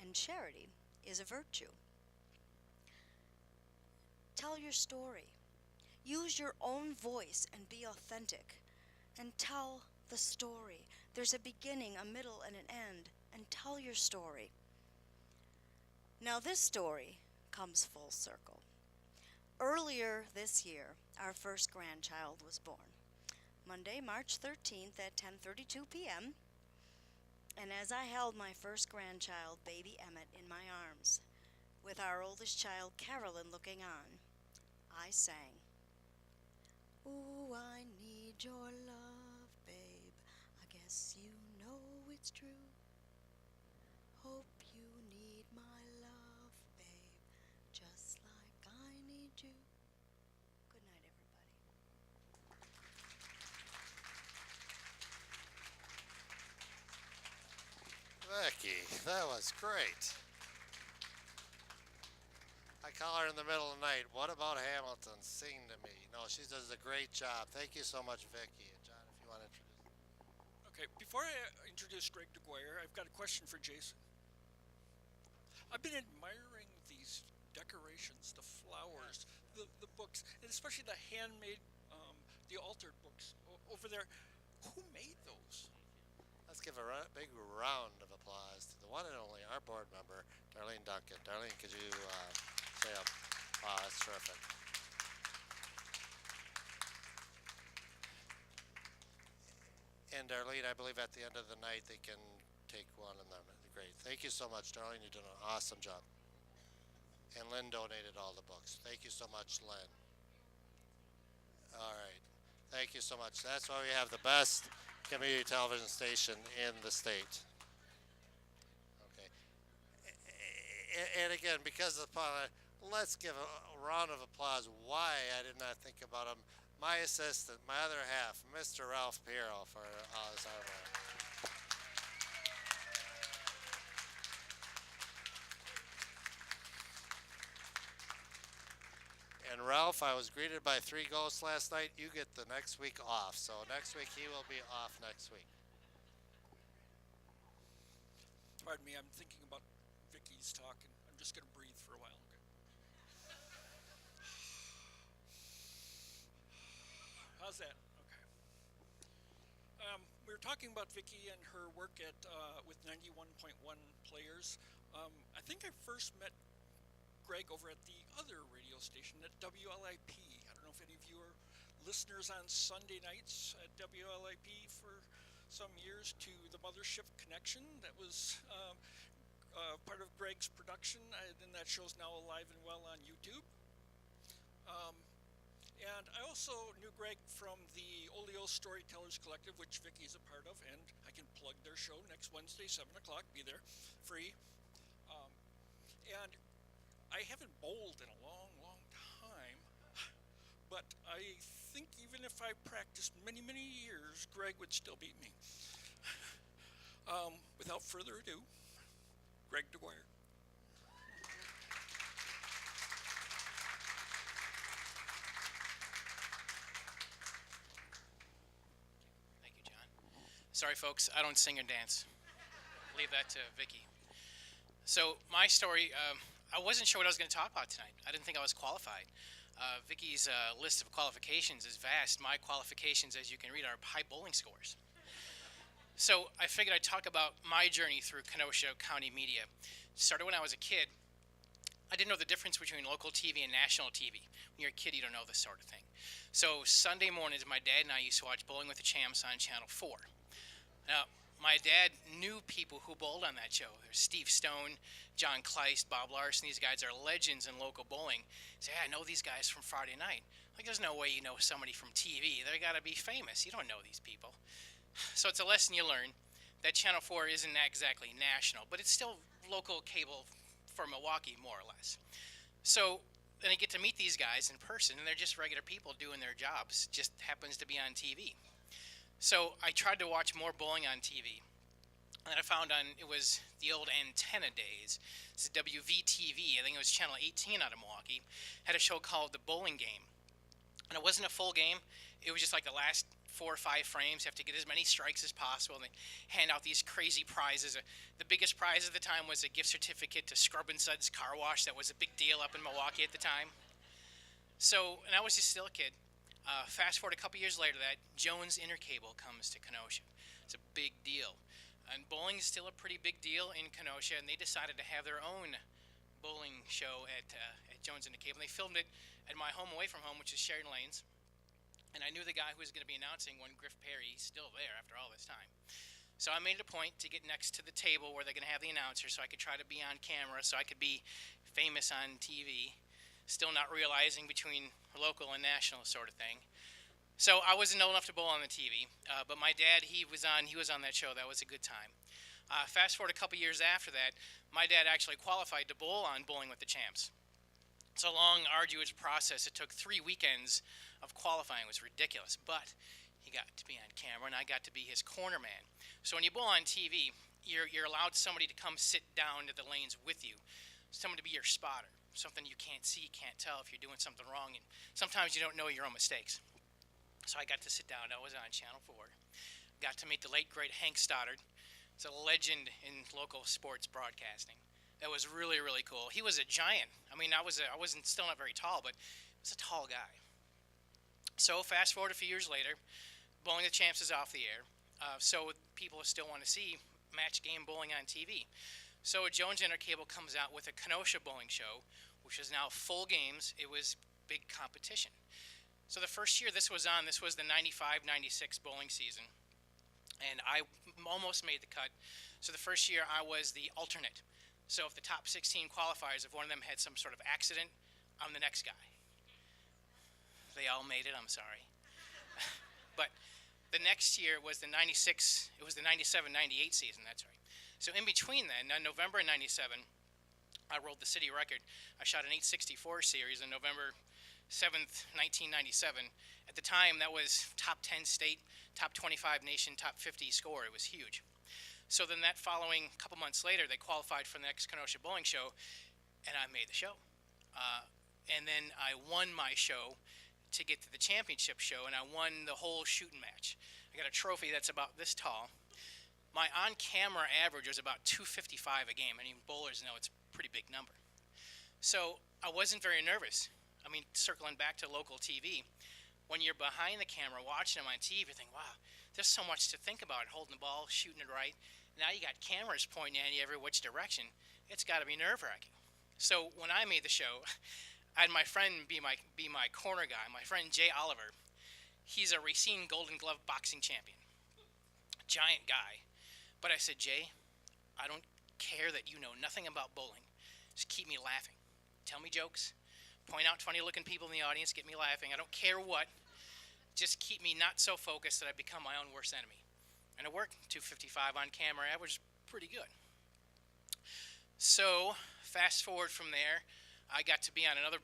And charity is a virtue. Tell your story. Use your own voice and be authentic. And tell the story. There's a beginning, a middle, and an end. And tell your story. Now this story comes full circle. Earlier this year, our first grandchild was born. Monday, March 13th at 10:32 p.m. And as I held my first grandchild, baby Emmett, in my arms, with our oldest child, Carolyn, looking on, I sang, "Ooh, I need your love, babe. I guess you know it's true. Hope you need my love, babe, just like I need you." Good night, everybody. Viki, that was great. I call her in the middle of the night. What about Hamilton? Sing to me. No, she does a great job. Thank you so much, Viki. And John, if you want to introduce. Okay, before I introduce Greg DeGuire, I've got a question for Jason. I've been admiring these decorations, the flowers, the books, and especially the handmade, the altered books over there. Who made those? Let's give a big round of applause to the one and only, our board member, Darlene Duncan. Darlene, could you say a, wow, that's terrific. And Darlene, I believe at the end of the night they can take one and then great. Thank you so much, Darlene. You did an awesome job. And Lynn donated all the books. Thank you so much, Lynn. All right. Thank you so much. That's why we have the best community television station in the state. Okay. And again, because of the let's give a round of applause why I did not think about him. My assistant, my other half, Mr. Ralph Piero, for his artwork. Ralph, I was greeted by 3 ghosts last night. You get the next week off. So next week he will be off next week. Pardon me, I'm thinking about Viki's talk, and I'm just going to breathe for a while. Okay. How's that? Okay. We were talking about Viki and her work at with 91.1 players. I think I first met Greg over at the other radio station at WLIP. I don't know if any of you are listeners on Sunday nights at WLIP for some years to the Mothership Connection. That was part of Greg's production, and that show's now alive and well on YouTube. And I also knew Greg from the Oleo Storytellers Collective, which Viki is a part of, and I can plug their show next Wednesday, 7 o'clock. Be there, free. And I haven't bowled in a long, long time, but I think even if I practiced many, many years, Greg would still beat me. Without further ado, Greg DeGuire. Thank you, John. Sorry, folks, I don't sing or dance. Leave that to Viki. So my story, I wasn't sure what I was going to talk about tonight. I didn't think I was qualified. Viki's list of qualifications is vast. My qualifications, as you can read, are high bowling scores. So I figured I'd talk about my journey through Kenosha County media. It started when I was a kid. I didn't know the difference between local TV and national TV. When you're a kid, you don't know this sort of thing. So Sunday mornings, my dad and I used to watch Bowling with the Champs on Channel 4. Now, my dad knew people who bowled on that show. There's Steve Stone, John Kleist, Bob Larson. These guys are legends in local bowling. Say, hey, I know these guys from Friday night. Like, there's no way you know somebody from TV. They got to be famous. You don't know these people. So it's a lesson you learn that Channel 4 isn't exactly national, but it's still local cable for Milwaukee, more or less. So then I get to meet these guys in person, and they're just regular people doing their jobs. Just happens to be on TV. So I tried to watch more bowling on TV. And I found it was the old antenna days. It's WVTV, I think it was Channel 18 out of Milwaukee, had a show called The Bowling Game. And it wasn't a full game. It was just like the last 4 or 5 frames. You have to get as many strikes as possible. And they hand out these crazy prizes. The biggest prize at the time was a gift certificate to Scrub and Suds Car Wash. That was a big deal up in Milwaukee at the time. So, and I was just still a kid. Fast forward a couple years later, that Jones Intercable comes to Kenosha. It's a big deal. And bowling is still a pretty big deal in Kenosha, and they decided to have their own bowling show at Jones Intercable. They filmed it at my home away from home, which is Sheridan Lanes. And I knew the guy who was going to be announcing when Griff Perry. He's still there after all this time. So I made it a point to get next to the table where they're going to have the announcer so I could try to be on camera, so I could be famous on TV. Still not realizing between local and national sort of thing. So I wasn't old enough to bowl on the TV, but my dad, he was on that show. That was a good time. Fast forward a couple years after that, my dad actually qualified to bowl on Bowling with the Champs. It's a long, arduous process. It took 3 weekends of qualifying. It was ridiculous, but he got to be on camera, and I got to be his corner man. So when you bowl on TV, you're allowed somebody to come sit down to the lanes with you, someone to be your spotter. Something you can't see, can't tell if you're doing something wrong, and sometimes you don't know your own mistakes. So I got to sit down. I was on Channel 4. Got to meet the late, great Hank Stoddard. He's a legend in local sports broadcasting. That was really, really cool. He was a giant. I mean, I wasn't still not very tall, but he was a tall guy. So fast forward a few years later, Bowling with the Champs is off the air. So people still want to see match game bowling on TV. So Jones Intercable comes out with a Kenosha bowling show, which is now full games. It was big competition. So the first year this was on, this was the 95-96 bowling season. And I almost made the cut. So the first year I was the alternate. So if the top 16 qualifiers, if one of them had some sort of accident, I'm the next guy. They all made it, I'm sorry. But the next year was the 96, it was the 97-98 season, that's right. So in between then, in November of 97, I rolled the city record. I shot an 864 series on November 7th, 1997. At the time, that was top 10 state, top 25 nation, top 50 score. It was huge. So then that following couple months later, they qualified for the next Kenosha Bowling Show, and I made the show. and then I won my show to get to the championship show, and I won the whole shooting match. I got a trophy that's about this tall. My on-camera average was about 255 a game, and even bowlers know it's a pretty big number. So I wasn't very nervous. I mean, circling back to local TV, when you're behind the camera watching them on TV, you think, wow, there's so much to think about, holding the ball, shooting it right. Now you got cameras pointing at you every which direction. It's got to be nerve-wracking. So when I made the show, I had my friend be my corner guy, my friend Jay Oliver. He's a Racine Golden Glove boxing champion. Giant guy. But I said, Jay, I don't care that you know nothing about bowling. Just keep me laughing. Tell me jokes. Point out funny-looking people in the audience. Get me laughing. I don't care what. Just keep me not so focused that I become my own worst enemy. And it worked. 255 on camera. Average pretty good. So fast forward from there, I got to be on another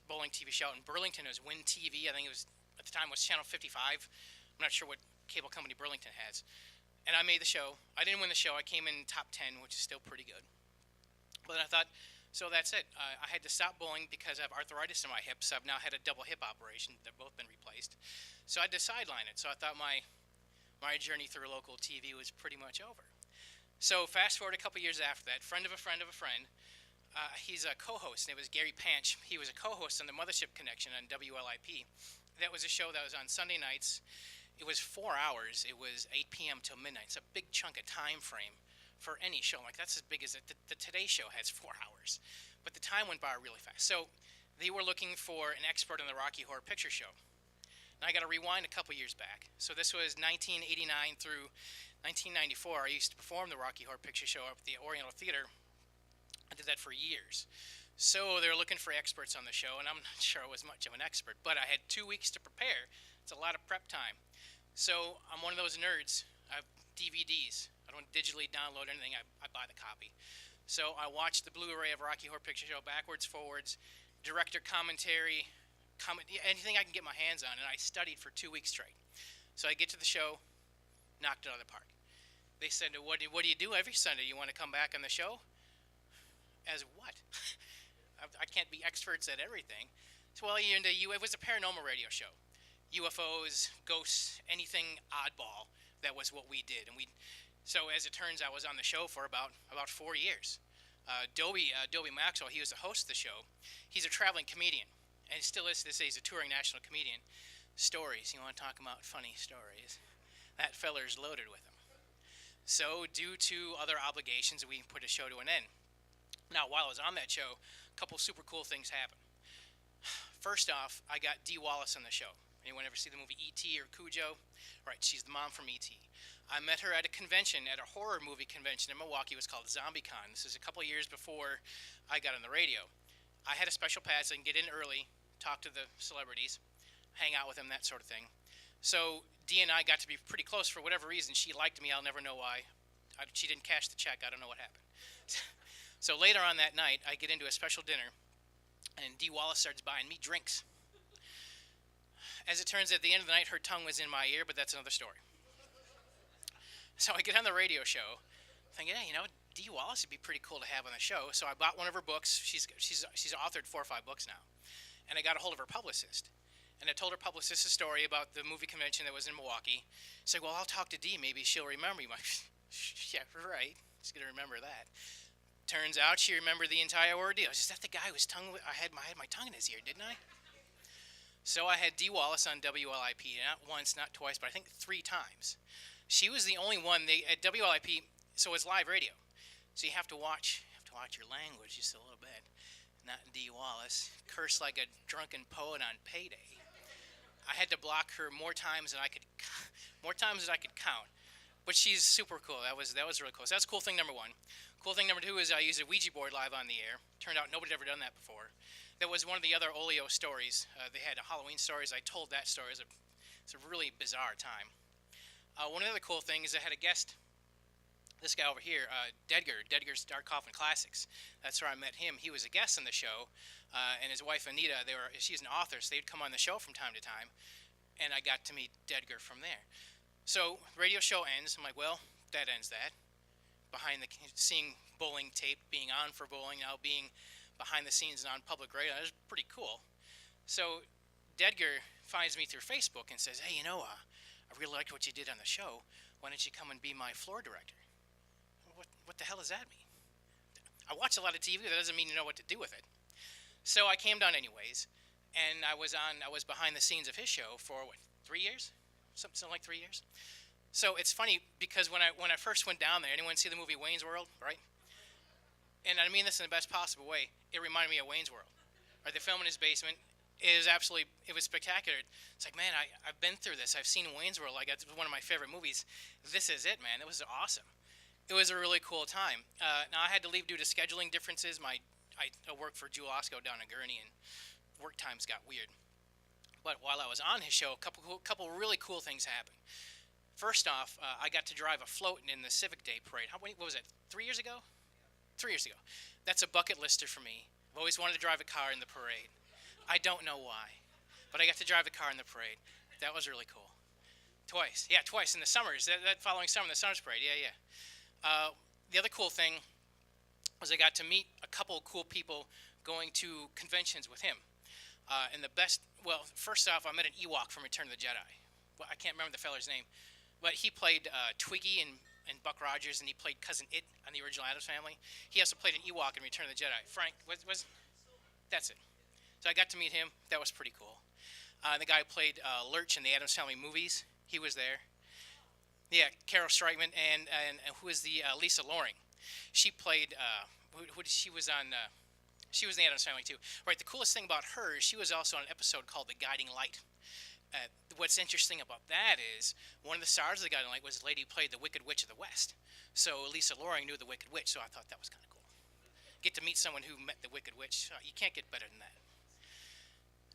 bowling TV show in Burlington. It was Win TV. I think it was, at the time, was Channel 55. I'm not sure what cable company Burlington has. And I made the show. I didn't win the show. I came in top 10, which is still pretty good. But then I thought, so that's it. I had to stop bowling because I have arthritis in my hips. I've now had a double hip operation. They've both been replaced. So I had to sideline it. So I thought my journey through local TV was pretty much over. So fast forward a couple years after that, friend of a friend of a friend, he's a co-host, and it was Gary Panch. He was a co-host on the Mothership Connection on WLIP. That was a show that was on Sunday nights. It was 4 hours. It was 8 p.m. till midnight. It's a big chunk of time frame for any show. Like, that's as big as the Today Show has 4 hours. But the time went by really fast. So they were looking for an expert on the Rocky Horror Picture Show. Now I got to rewind a couple years back. So this was 1989 through 1994. I used to perform the Rocky Horror Picture Show up at the Oriental Theater. I did that for years. So they were looking for experts on the show, and I'm not sure I was much of an expert, but I had 2 weeks to prepare. It's a lot of prep time. So I'm one of those nerds. I have DVDs. I don't digitally download anything. I buy the copy. So I watched the Blu-ray of Rocky Horror Picture Show backwards, forwards, director commentary, anything I can get my hands on, and I studied for 2 weeks straight. So I get to the show, knocked it out of the park. They said, what do you do every Sunday? You want to come back on the show? As what? I can't be experts at everything. So, well, it was a paranormal radio show. UFOs, ghosts, anything oddball. That was what we did. And so as it turns out, I was on the show for about 4 years. Dobie Maxwell, he was the host of the show. He's a traveling comedian, and still is to this day. He's a touring national comedian. Stories, you want to talk about funny stories? That feller's loaded with them. So due to other obligations, we put a show to an end. Now, while I was on that show, a couple super cool things happened. First off, I got Dee Wallace on the show. Anyone ever see the movie E.T. or Cujo? Right, she's the mom from E.T. I met her at a convention, at a horror movie convention in Milwaukee. It was called ZombieCon. This is a couple years before I got on the radio. I had a special pass. I can get in early, talk to the celebrities, hang out with them, that sort of thing. So Dee and I got to be pretty close for whatever reason. She liked me. I'll never know why. She didn't cash the check. I don't know what happened. So later on that night, I get into a special dinner, and Dee Wallace starts buying me drinks. As it turns out, at the end of the night, her tongue was in my ear, but that's another story. So I get on the radio show, thinking, hey, Dee Wallace would be pretty cool to have on the show. So I bought one of her books. She's authored 4 or 5 books now. And I got a hold of her publicist. And I told her publicist a story about the movie convention that was in Milwaukee. She's like, well, I'll talk to Dee. Maybe she'll remember you. I'm like, yeah, right. She's going to remember that. Turns out she remembered the entire ordeal. Is that the guy whose tongue I had my tongue in his ear, didn't I? So I had Dee Wallace on WLIP, not once, not twice, but I think 3 times. She was the only one at WLIP, so it's live radio. So you have to watch your language just a little bit. Not Dee Wallace, curse like a drunken poet on payday. I had to block her more times than I could count. But she's super cool. That was really cool. So that's cool thing number 1. Cool thing number 2 is I used a Ouija board live on the air. Turned out nobody had ever done that before. That was one of the other Olio stories. They had Halloween stories. I told that story. It's a really bizarre time. One of the other cool things is I had a guest. This guy over here, Dedger's Dark Coffin Classics. That's where I met him. He was a guest on the show, and his wife Anita. She's an author, so they'd come on the show from time to time, and I got to meet Dedger from there. So radio show ends. I'm like, well, that ends that. Seeing bowling tape, being on for bowling, now being behind the scenes and on public radio. It was pretty cool. So DeGuire finds me through Facebook and says, hey, I really liked what you did on the show. Why don't you come and be my floor director? What the hell does that mean? I watch a lot of TV. That doesn't mean you know what to do with it. So I came down anyways, and I was behind the scenes of his show for 3 years? Something like 3 years. So it's funny because when I first went down there, anyone see the movie Wayne's World, right? And I mean this in the best possible way. It reminded me of Wayne's World. Right, the film in his basement. It was spectacular. It's like, man, I've been through this. I've seen Wayne's World. Like, it's one of my favorite movies. This is it, man. It was awesome. It was a really cool time. Now, I had to leave due to scheduling differences. I worked for Jewel Osco down in Gurney, and work times got weird. But while I was on his show, a couple really cool things happened. First off, I got to drive a float in the Civic Day Parade. What was it, 3 years ago? 3 years ago. That's a bucket lister for me. I've always wanted to drive a car in the parade. I don't know why, but I got to drive a car in the parade. That was really cool. Twice. Yeah, twice in the summers. That following summer, the Summers Parade. Yeah. The other cool thing was I got to meet a couple of cool people going to conventions with him. First off, I met an Ewok from Return of the Jedi. Well, I can't remember the feller's name, but he played Twiggy and Buck Rogers, and he played Cousin It on the original Addams Family. He also played an Ewok in Return of the Jedi. Frank, that's it. So I got to meet him. That was pretty cool. The guy who played Lurch in the Addams Family movies, he was there. Yeah, Carol Streitman, and who is the Lisa Loring? She played. She was on. She was in the Addams Family too. Right. The coolest thing about her is she was also on an episode called The Guiding Light. What's interesting about that is one of the stars of The Guiding Light was the lady who played the Wicked Witch of the West. So Lisa Loring knew the Wicked Witch, so I thought that was kind of cool. Get to meet someone who met the Wicked Witch. You can't get better than that.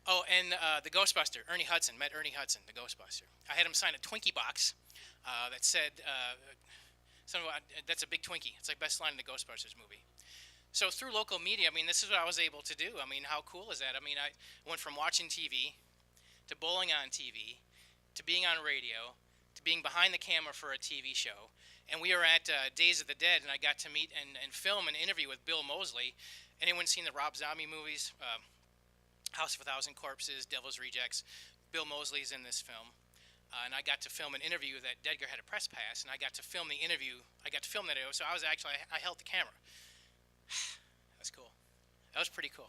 Oh, and the Ghostbuster, Ernie Hudson, met Ernie Hudson, the Ghostbuster. I had him sign a Twinkie box that said, that's a big Twinkie. It's like best line in the Ghostbusters movie. So through local media, this is what I was able to do. How cool is that? I went from watching TV to bowling on TV to being on radio to being behind the camera for a TV show. And we were at Days of the Dead, and I got to meet and film an interview with Bill Moseley. Anyone seen the Rob Zombie movies? House of a Thousand Corpses, Devil's Rejects. Bill Moseley's in this film. And I got to film an interview that DeGuire had a press pass, and I got to film the interview. I got to film that interview, so I held the camera. That's cool. That was pretty cool.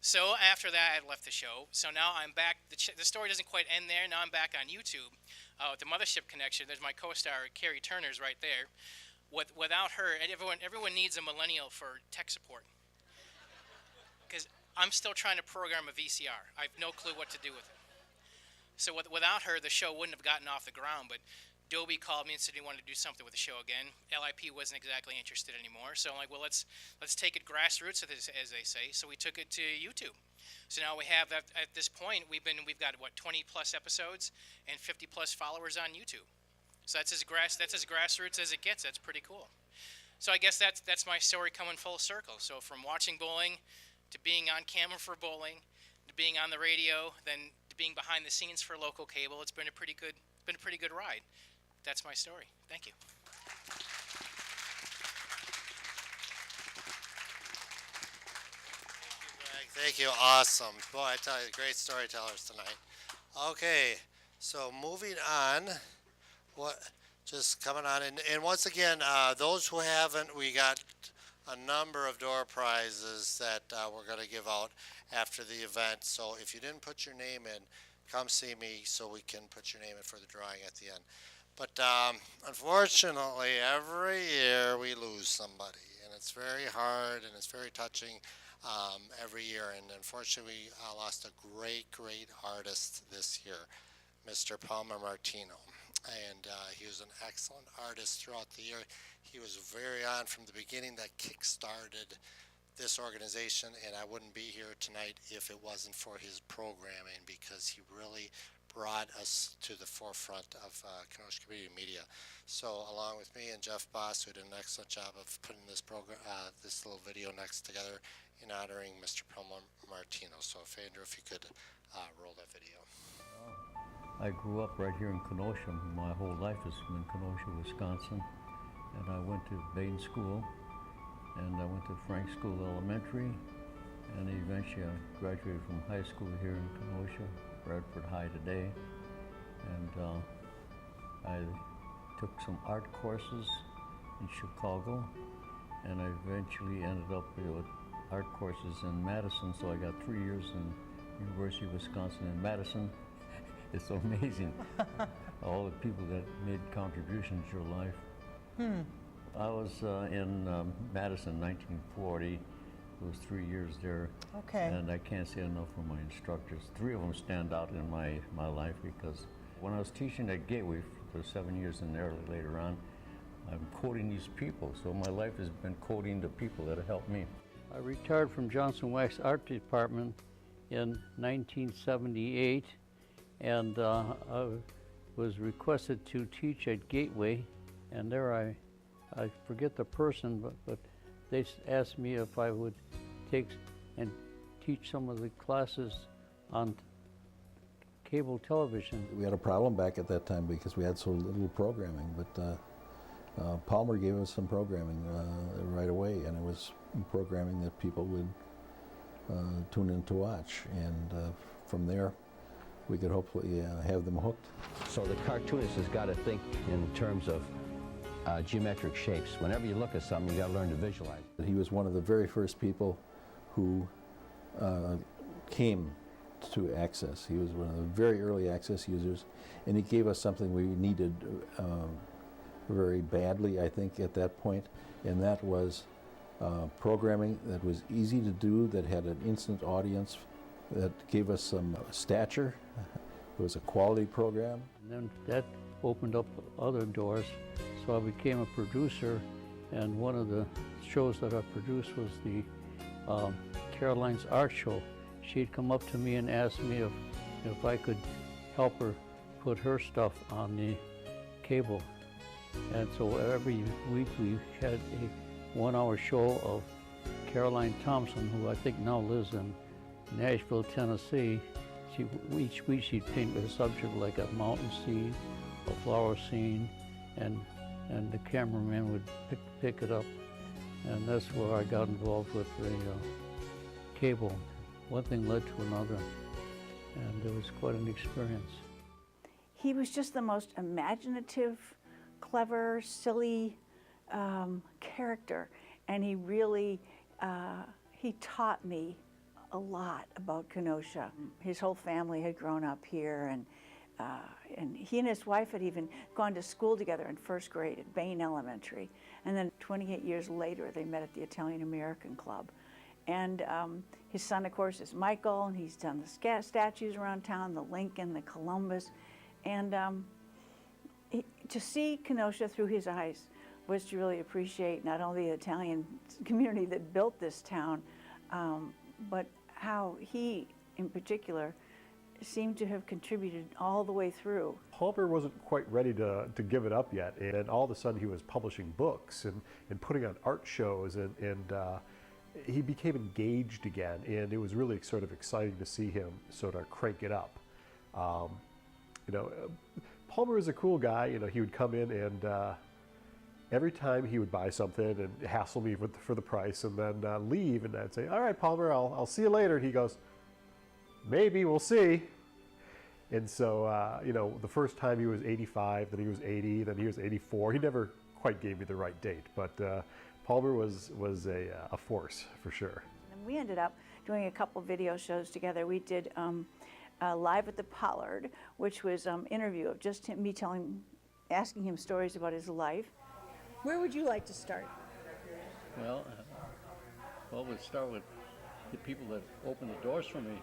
So after that, I left the show. So now I'm back. The story doesn't quite end there. Now I'm back on YouTube with the Mothership Connection. There's my co-star, Carrie Turner's right there. Without her, and everyone needs a millennial for tech support. Because I'm still trying to program a VCR. I have no clue what to do with it. So without her, the show wouldn't have gotten off the ground. But Dobie called me and said he wanted to do something with the show again. LIP wasn't exactly interested anymore. So I'm like, well, let's take it grassroots, as they say. So we took it to YouTube. So now we have, at this point, we've got 20 plus episodes and 50 plus followers on YouTube. So that's as grassroots as it gets. That's pretty cool. So I guess that's my story coming full circle. So from watching bowling to being on camera for bowling, to being on the radio, then to being behind the scenes for local cable, it's been a pretty good ride. That's my story. Thank you. Thank you. Awesome. Boy, I tell you, great storytellers tonight. Okay, so moving on. Just coming on, and once again, those who haven't, we got a number of door prizes that we're going to give out after the event. So if you didn't put your name in, come see me so we can put your name in for the drawing at the end. But unfortunately, every year we lose somebody, and it's very hard and it's very touching every year. And unfortunately, we lost a great artist this year, Mr. Palmer Martino. And he was an excellent artist throughout the year. He was very on from the beginning. That kick-started this organization, and I wouldn't be here tonight if it wasn't for his programming, because he really brought us to the forefront of Kenosha Community Media. So along with me and Jeff Boss, who did an excellent job of putting this program, this little video next together in honoring Mr. Palmer Martino. So Andrew, if you could roll that video. I grew up right here in Kenosha. My whole life is in Kenosha, Wisconsin. And I went to Bain School and I went to Frank School Elementary, and eventually I graduated from high school here in Kenosha, Bradford High today, and I took some art courses in Chicago, and I eventually ended up with art courses in Madison, so I got 3 years in University of Wisconsin in Madison. It's so amazing, all the people that made contributions to your life. I was in Madison 1940. It was 3 years there. Okay. And I can't say enough for my instructors. 3 of them stand out in my life because when I was teaching at Gateway for 7 years and there later on, I'm quoting these people. So my life has been quoting the people that have helped me. I retired from Johnson Wax Art Department in 1978, and I was requested to teach at Gateway, and there I forget the person, but they asked me if I would take and teach some of the classes on cable television. We had a problem back at that time because we had so little programming, but Palmer gave us some programming right away, and it was programming that people would tune in to watch, and from there we could hopefully have them hooked. So the cartoonist has got to think in terms of geometric shapes. Whenever you look at something, you got to learn to visualize. He was one of the very first people who came to Access. He was one of the very early Access users, and he gave us something we needed very badly, I think, at that point, and that was programming that was easy to do, that had an instant audience, that gave us some stature. It was a quality program. And then that opened up other doors, so I became a producer, and one of the shows that I produced was the Caroline's Art Show. She'd come up to me and ask me if I could help her put her stuff on the cable. And so every week we had a 1-hour show of Caroline Thompson, who I think now lives in Nashville, Tennessee. Each week she'd paint with a subject like a mountain scene, a flower scene, and the cameraman would pick it up. And that's where I got involved with the cable. One thing led to another, and it was quite an experience. He was just the most imaginative, clever, silly character, and he really he taught me a lot about Kenosha. His whole family had grown up here, and he and his wife had even gone to school together in first grade at Bain Elementary, and then 28 years later they met at the Italian American Club. And his son, of course, is Michael, and he's done the statues around town, the Lincoln, the Columbus, and to see Kenosha through his eyes was to really appreciate not only the Italian community that built this town, but how he, in particular, seemed to have contributed all the way through. Palmer wasn't quite ready to give it up yet, and all of a sudden he was publishing books and putting on art shows, and he became engaged again, and it was really sort of exciting to see him sort of crank it up. Palmer was a cool guy. He would come in and every time he would buy something and hassle me for the price, and then leave, and I'd say, "All right, Palmer, I'll see you later." And he goes, "Maybe, we'll see." And so, the first time he was 85, then he was 80, then he was 84. He never quite gave me the right date, but Palmer was a force for sure. And we ended up doing a couple video shows together. We did Live at the Pollard, which was interview of just me asking him stories about his life. Where would you like to start? Well, we'll start with the people that opened the doors for me.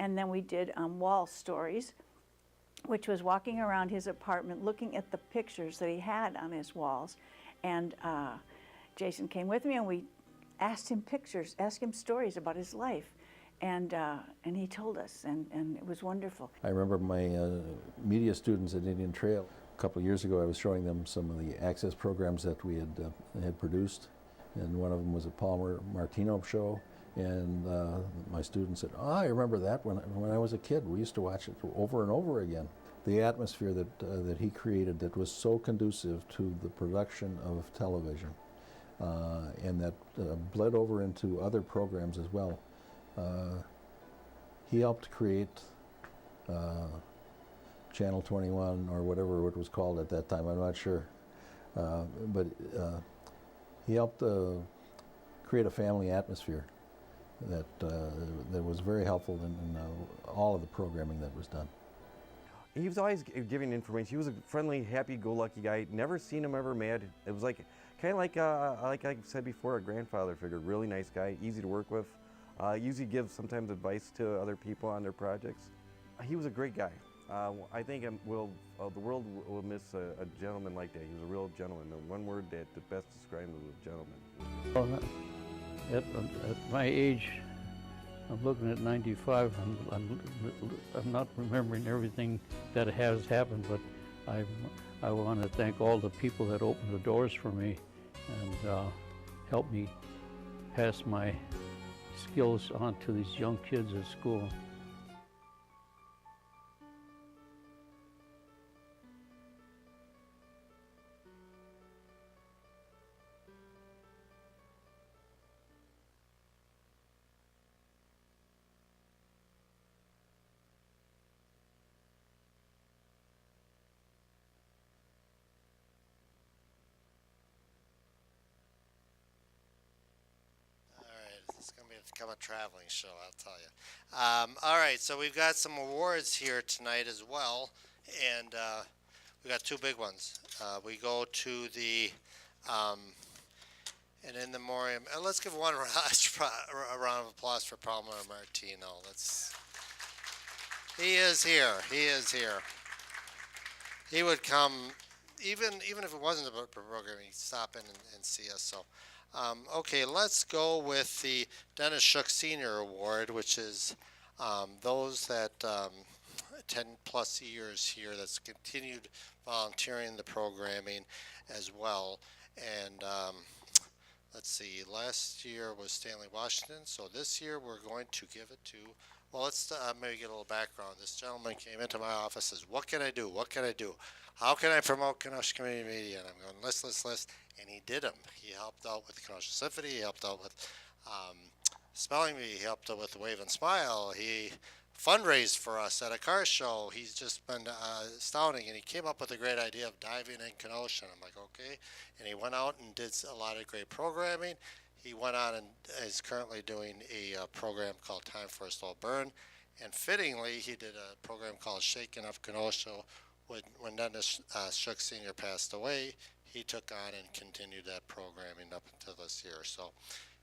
And then we did Wall Stories, which was walking around his apartment looking at the pictures that he had on his walls. And Jason came with me, and we asked him stories about his life. And he told us, and it was wonderful. I remember my media students at Indian Trail. A couple of years ago, I was showing them some of the Access programs that we had produced, and one of them was a Palmer Martino show. And my students said, "Oh, I remember that when I was a kid. We used to watch it over and over again." The atmosphere that he created that was so conducive to the production of television and that bled over into other programs as well. He helped create Channel 21 or whatever it was called at that time, I'm not sure. But he helped create a family atmosphere that was very helpful in all of the programming that was done. He was always giving information. He was a friendly, happy-go-lucky guy. Never seen him ever mad. It was like kind of like I said before, a grandfather figure. Really nice guy, easy to work with. Usually gives sometimes advice to other people on their projects. He was a great guy. I think the world will miss a gentleman like that. He was a real gentleman. The one word that best describes him was a gentleman. Well, at my age, I'm looking at 95. I'm not remembering everything that has happened, but I want to thank all the people that opened the doors for me and helped me pass my skills on to these young kids at school. It's going to become a traveling show, I'll tell you. All right, so we've got some awards here tonight as well, and we got two big ones. We go to the and in the memoriam. Let's give one a round of applause for Palmer Martino. He is here. He is here. He would come, even if it wasn't about programming, he'd stop in and see us. So. Okay, let's go with the Dennis Shook Senior Award, which is those that 10 plus years here that's continued volunteering the programming as well. And let's see, last year was Stanley Washington, so this year we're going to give it to, well, let's maybe get a little background. This gentleman came into my office and says, what can I do? What can I do? How can I promote Kenosha Community Media? And I'm going, list. And he did them. He helped out with the Kenosha Symphony. He helped out with Spelling Bee. He helped out with the Wave and Smile. He fundraised for us at a car show. He's just been astounding. And he came up with a great idea of diving in Kenosha. And I'm like, okay. And he went out and did a lot of great programming. He went on and is currently doing a program called Time for a Slow Burn. And fittingly, he did a program called Shaking Up Kenosha. When Dennis Shook Sr. passed away, he took on and continued that programming up until this year. So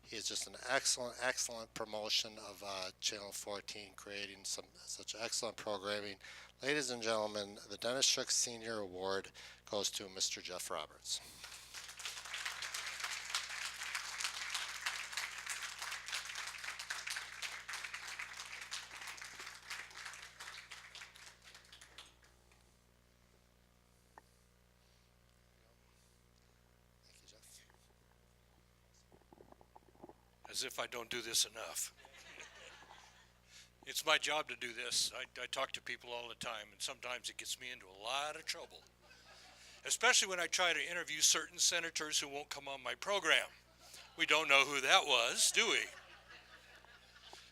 he is just an excellent promotion of Channel 14, creating such excellent programming. Ladies and gentlemen, the Dennis Shook Sr. Award goes to Mr. Jeff Roberts. As if I don't do this enough. It's my job to do this. I talk to people all the time, and sometimes it gets me into a lot of trouble. Especially when I try to interview certain senators who won't come on my program. We don't know who that was, do we?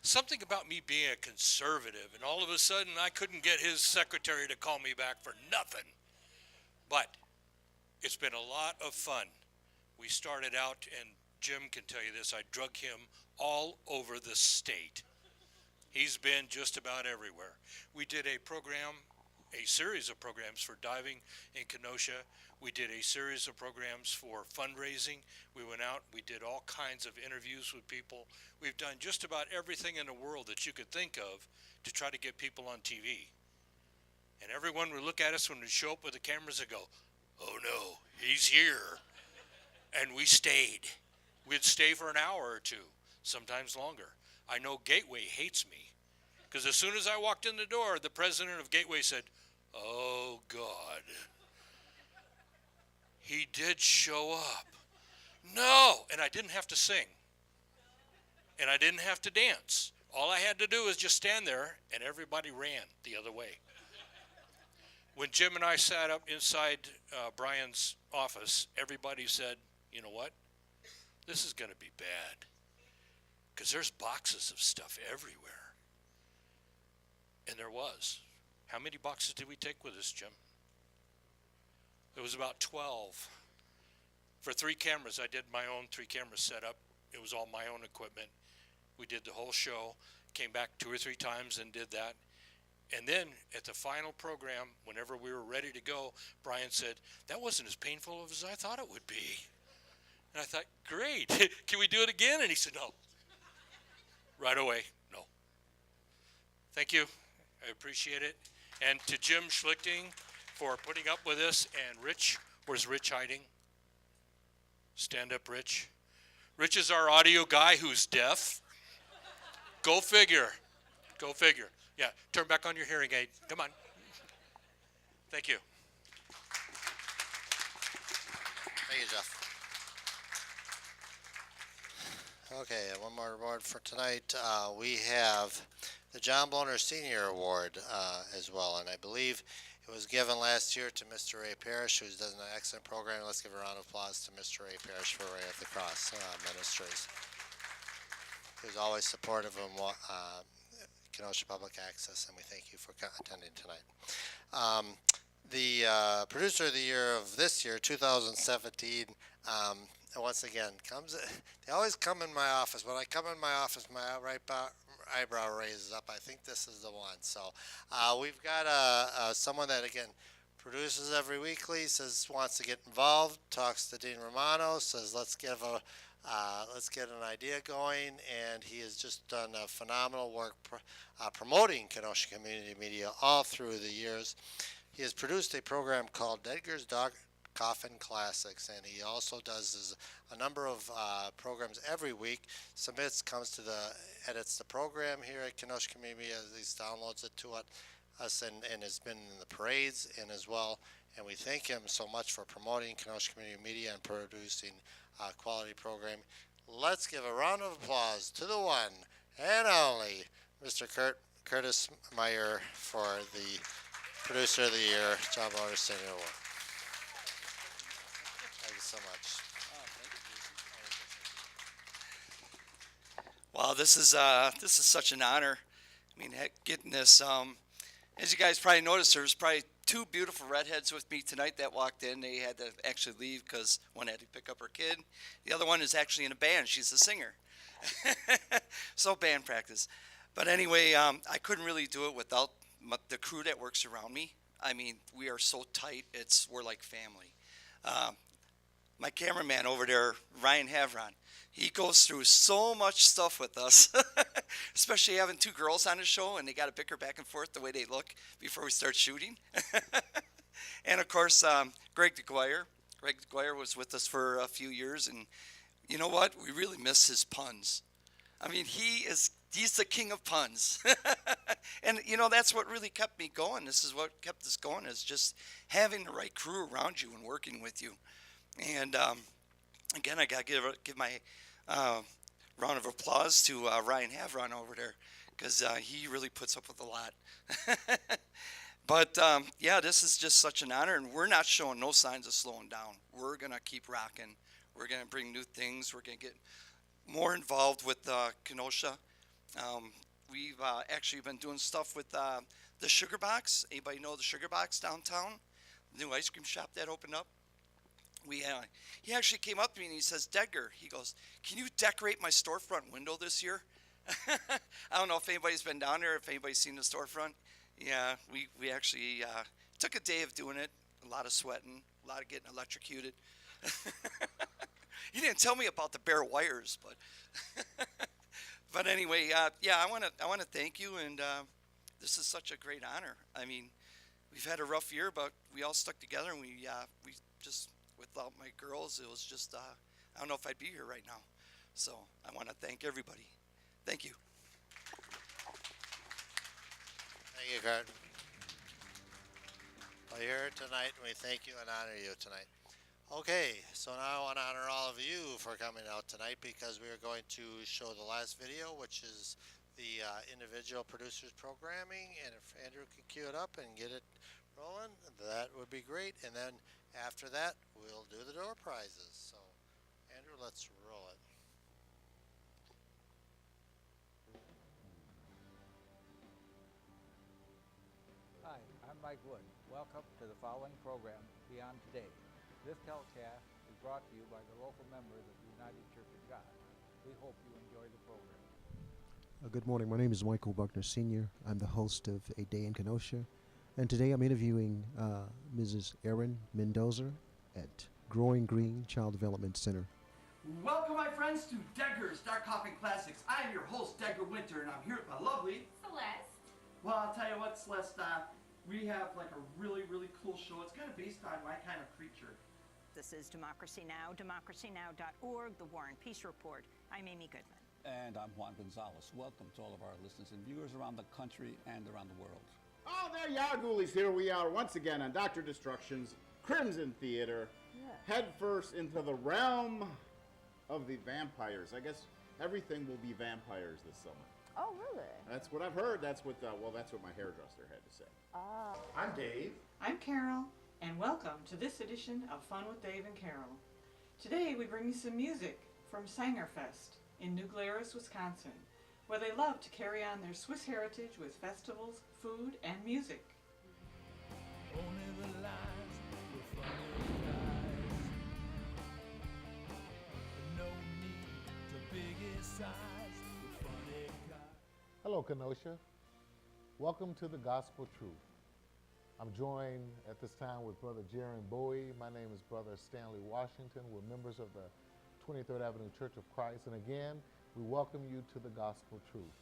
Something about me being a conservative, and all of a sudden I couldn't get his secretary to call me back for nothing. But it's been a lot of fun. We started out, and Jim can tell you this, I drug him all over the state. He's been just about everywhere. We did a series of programs for diving in Kenosha. We did a series of programs for fundraising. We went out, we did all kinds of interviews with people. We've done just about everything in the world that you could think of to try to get people on TV. And everyone would look at us when we show up with the cameras and go, oh no, he's here. And we stayed. We'd stay for an hour or two, sometimes longer. I know Gateway hates me, because as soon as I walked in the door, the president of Gateway said, oh God, he did show up. No, and I didn't have to sing, and I didn't have to dance. All I had to do was just stand there, and everybody ran the other way. When Jim and I sat up inside Brian's office, everybody said, you know what? this is going to be bad. Because there's boxes of stuff everywhere. And there was. How many boxes did we take with us, Jim? It was about 12. For 3 cameras, I did my own 3 camera setup. It was all my own equipment. We did the whole show, came back 2 or 3 times and did that. And then at the final program, whenever we were ready to go, Brian said, that wasn't as painful as I thought it would be. And I thought, great, can we do it again? And he said, no. Right away, no. Thank you, I appreciate it. And to Jim Schlichting for putting up with us, and Rich, where's Rich hiding? Stand up, Rich. Rich is our audio guy who's deaf. Go figure, go figure. Yeah, turn back on your hearing aid, come on. Thank you. Thank you, Jeff. Okay, and one more award for tonight. We have the John Bloner Senior Award as well, and I believe it was given last year to Mr. Ray Parrish, who's done an excellent program. Let's give a round of applause to Mr. Ray Parrish for Ray of the Cross Ministries. Who's always supportive of Kenosha Public Access, and we thank you for attending tonight. The producer of the year of this year, 2017, once again, they always come in my office. When I come in my office, my eyebrow raises up. I think this is the one. So we've got someone that, again, produces every weekly, says wants to get involved, talks to Dean Romano, says let's get an idea going, and he has just done a phenomenal work promoting Kenosha Community Media all through the years. He has produced a program called DeGuire's Dog Coffin Classics, and he also does a number of programs every week, edits the program here at Kenosha Community Media, he downloads it to us, and has been in the parades and as well, and we thank him so much for promoting Kenosha Community Media and producing quality program. Let's give a round of applause to the one and only Mr. Curtis Meyer for the Producer of the Year, John Bloner Senior Award. Thank you so much. Wow, this is such an honor. I mean, heck, getting this. As you guys probably noticed, there's probably 2 beautiful redheads with me tonight that walked in. They had to actually leave because one had to pick up her kid. The other one is actually in a band. She's a singer. So band practice. But anyway, I couldn't really do it without the crew that works around me. I mean, we are so tight. We're like family. My cameraman over there, Ryan Havron, he goes through so much stuff with us, especially having 2 girls on the show, and they got to bicker back and forth the way they look before we start shooting. And of course, Greg DeGuire. Greg DeGuire was with us for a few years, and you know what? We really miss his puns. I mean, he's the king of puns. And you know, that's what really kept me going. This is what kept us going, is just having the right crew around you and working with you. And again, I got to give my round of applause to Ryan Havron over there, because he really puts up with a lot. But yeah, this is just such an honor, and we're not showing no signs of slowing down. We're going to keep rocking. We're going to bring new things. We're going to get more involved with Kenosha. We've actually been doing stuff with the Sugar Box. Anybody know the Sugar Box downtown? The new ice cream shop that opened up? He actually came up to me and he says, Degger, he goes, can you decorate my storefront window this year? I don't know if anybody's been down there, if anybody's seen the storefront. Yeah, we actually took a day of doing it, a lot of sweating, a lot of getting electrocuted. You didn't tell me about the bare wires, but anyway, yeah, I want to thank you, and this is such a great honor. I mean, we've had a rough year, but we all stuck together, and we just, without my girls, it was just I don't know if I'd be here right now. So I want to thank everybody. Thank you. Thank you, Kurt. Well, you're here tonight, and we thank you and honor you tonight. Okay, so now I want to honor all of you for coming out tonight, because we are going to show the last video, which is the individual producers programming, and if Andrew could cue it up and get it rolling, that would be great. And then after that, we'll do the door prizes. So, Andrew, let's roll it. Hi, I'm Mike Wood. Welcome to the following program, Beyond Today. This telecast is brought to you by the local members of the United Church of God. We hope you enjoy the program. Good morning. My name is Michael Buckner Sr. I'm the host of A Day in Kenosha. And today I'm interviewing Mrs. Erin Mendoza at Growing Green Child Development Center. Welcome, my friends, to DeGuire's Dark Coffee Classics. I am your host, DeGuire Winter, and I'm here with my lovely Celeste. Well, I'll tell you what, Celeste, we have like a really, really cool show. It's kind of based on my kind of creature. This is Democracy Now!, democracynow.org, the War and Peace Report. I'm Amy Goodman. And I'm Juan Gonzalez. Welcome to all of our listeners and viewers around the country and around the world. Oh, there you are, ghoulies. Here we are once again on Dr. Destruction's Crimson Theater. Head first into the realm of the vampires. I guess everything will be vampires this summer. Oh, really? That's what I've heard. That's what my hairdresser had to say. Oh. I'm Dave. I'm Carol, and welcome to this edition of Fun with Dave and Carol. Today we bring you some music from Sangerfest in New Glarus, Wisconsin, where they love to carry on their Swiss heritage with festivals, food, and music. Hello, Kenosha. Welcome to the Gospel Truth. I'm joined at this time with Brother Jaron Bowie. My name is Brother Stanley Washington. We're members of the 23rd Avenue Church of Christ. And again, we welcome you to the Gospel Truth.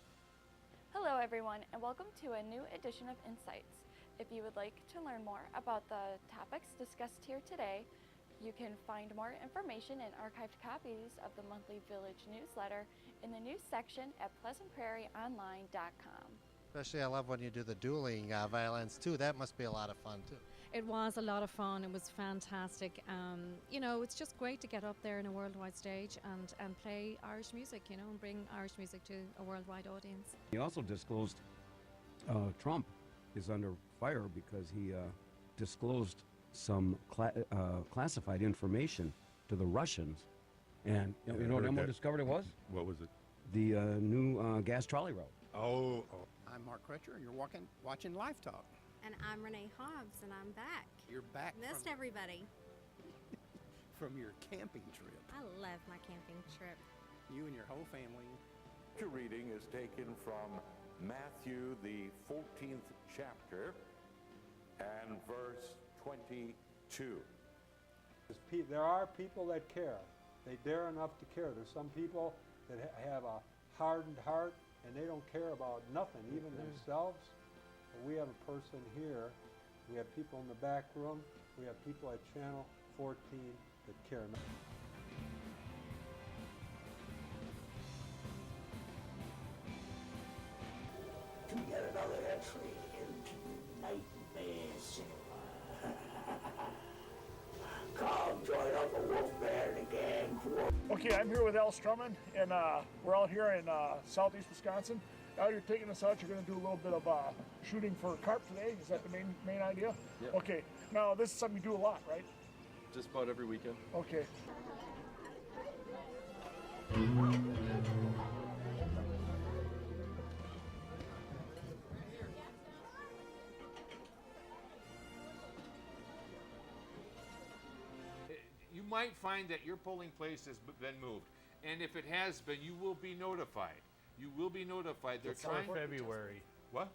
Hello, everyone, and welcome to a new edition of Insights. If you would like to learn more about the topics discussed here today, you can find more information and archived copies of the monthly Village newsletter in the news section at pleasantprairieonline.com. Especially I love when you do the dueling violins too. That must be a lot of fun too. It was a lot of fun. It was fantastic. You know, it's just great to get up there in a worldwide stage and play Irish music, you know, and bring Irish music to a worldwide audience. He also disclosed Trump is under fire because he disclosed some classified information to the Russians. And you know what Emma discovered it was? What was it? The new gas trolley road. Oh. I'm Mark Crutcher, and you're watching Live Talk. And I'm Renee Hobbs, and I'm back. You're back. Missed everybody. From your camping trip. I love my camping trip. You and your whole family. Your reading is taken from Matthew, the 14th chapter, and verse 22. There are people that care. They dare enough to care. There's some people that have a hardened heart, and they don't care about nothing, even themselves. But we have a person here. We have people in the back room. We have people at Channel 14 that care. To get another entry into Nightmare Cinema. Come join Uncle Wolfman again. Okay, I'm here with Al Strumman, and we're out here in southeast Wisconsin. Al, you're taking us out. You're going to do a little bit of shooting for carp today. Is that the main idea? Yeah. Okay. Now, this is something you do a lot, right? Just about every weekend. Okay. You might find that your polling place has been moved, and if it has been, you will be notified. You will be notified. They're trying. February. What?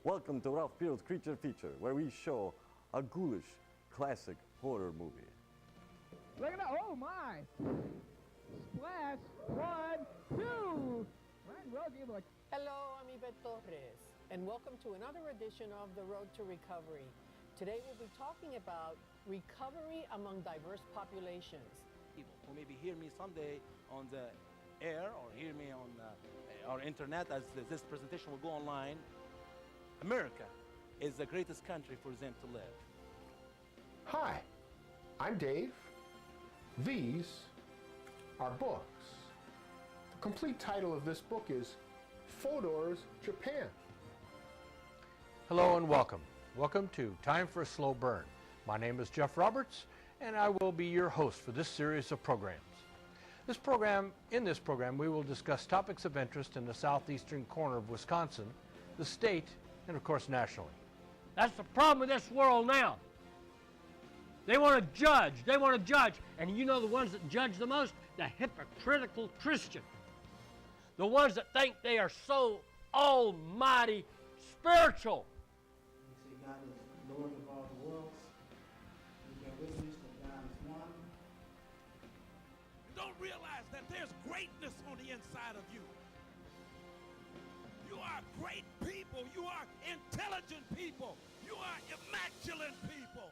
Welcome to Ralph Peel's Creature Feature, where we show a ghoulish classic horror movie. Look at that. Oh, my. Splash. 1, 2. Hello, I'm Yvette Torres, and welcome to another edition of The Road to Recovery. Today we'll be talking about recovery among diverse populations. People who maybe hear me someday on the air or hear me on our internet as this presentation will go online. America is the greatest country for them to live. Hi, I'm Dave. These are books. The complete title of this book is Fodor's Japan. Hello and welcome. Welcome to Time for a Slow Burn. My name is Jeff Roberts, and I will be your host for this series of programs. In this program, we will discuss topics of interest in the southeastern corner of Wisconsin, the state, and of course nationally. That's the problem with this world now. They want to judge. They want to judge. And you know the ones that judge the most? The hypocritical Christian. The ones that think they are so almighty spiritual. You say God is Lord of all the worlds. You bear witness that God is one. Don't realize that there's greatness on the inside of you. You are great people. You are intelligent people. You are immaculate people.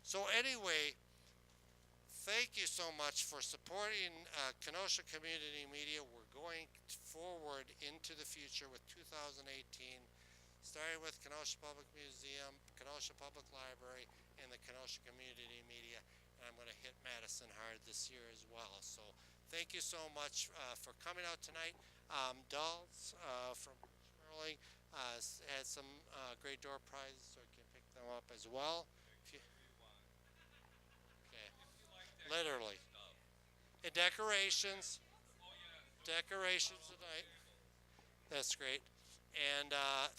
So anyway, thank you so much for supporting Kenosha Community Media. We're going forward into the future with 2018, starting with Kenosha Public Museum, Kenosha Public Library, and the Kenosha Community Media. And I'm going to hit Madison hard this year as well. So thank you so much for coming out tonight. Dolls from Shirley had some great door prizes, so you can pick them up as well. Literally. And decorations. Decorations tonight. That's great. And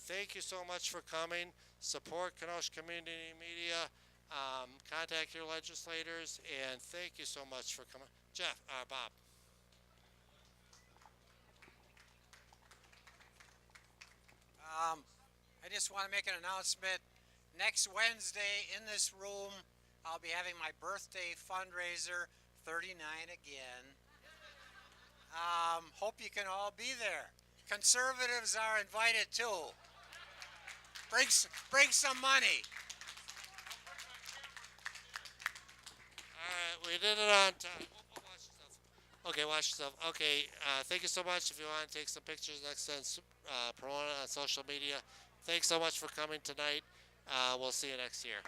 thank you so much for coming. Support Kenosha Community Media. Contact your legislators. And thank you so much for coming. Jeff, Bob. I just want to make an announcement. Next Wednesday in this room, I'll be having my birthday fundraiser, 39 again. Hope you can all be there. Conservatives are invited too. Bring some money. All right, we did it on time. Watch yourself. Okay, watch yourself. Okay, thank you so much. If you want to take some pictures next time, promote it on social media. Thanks so much for coming tonight. We'll see you next year.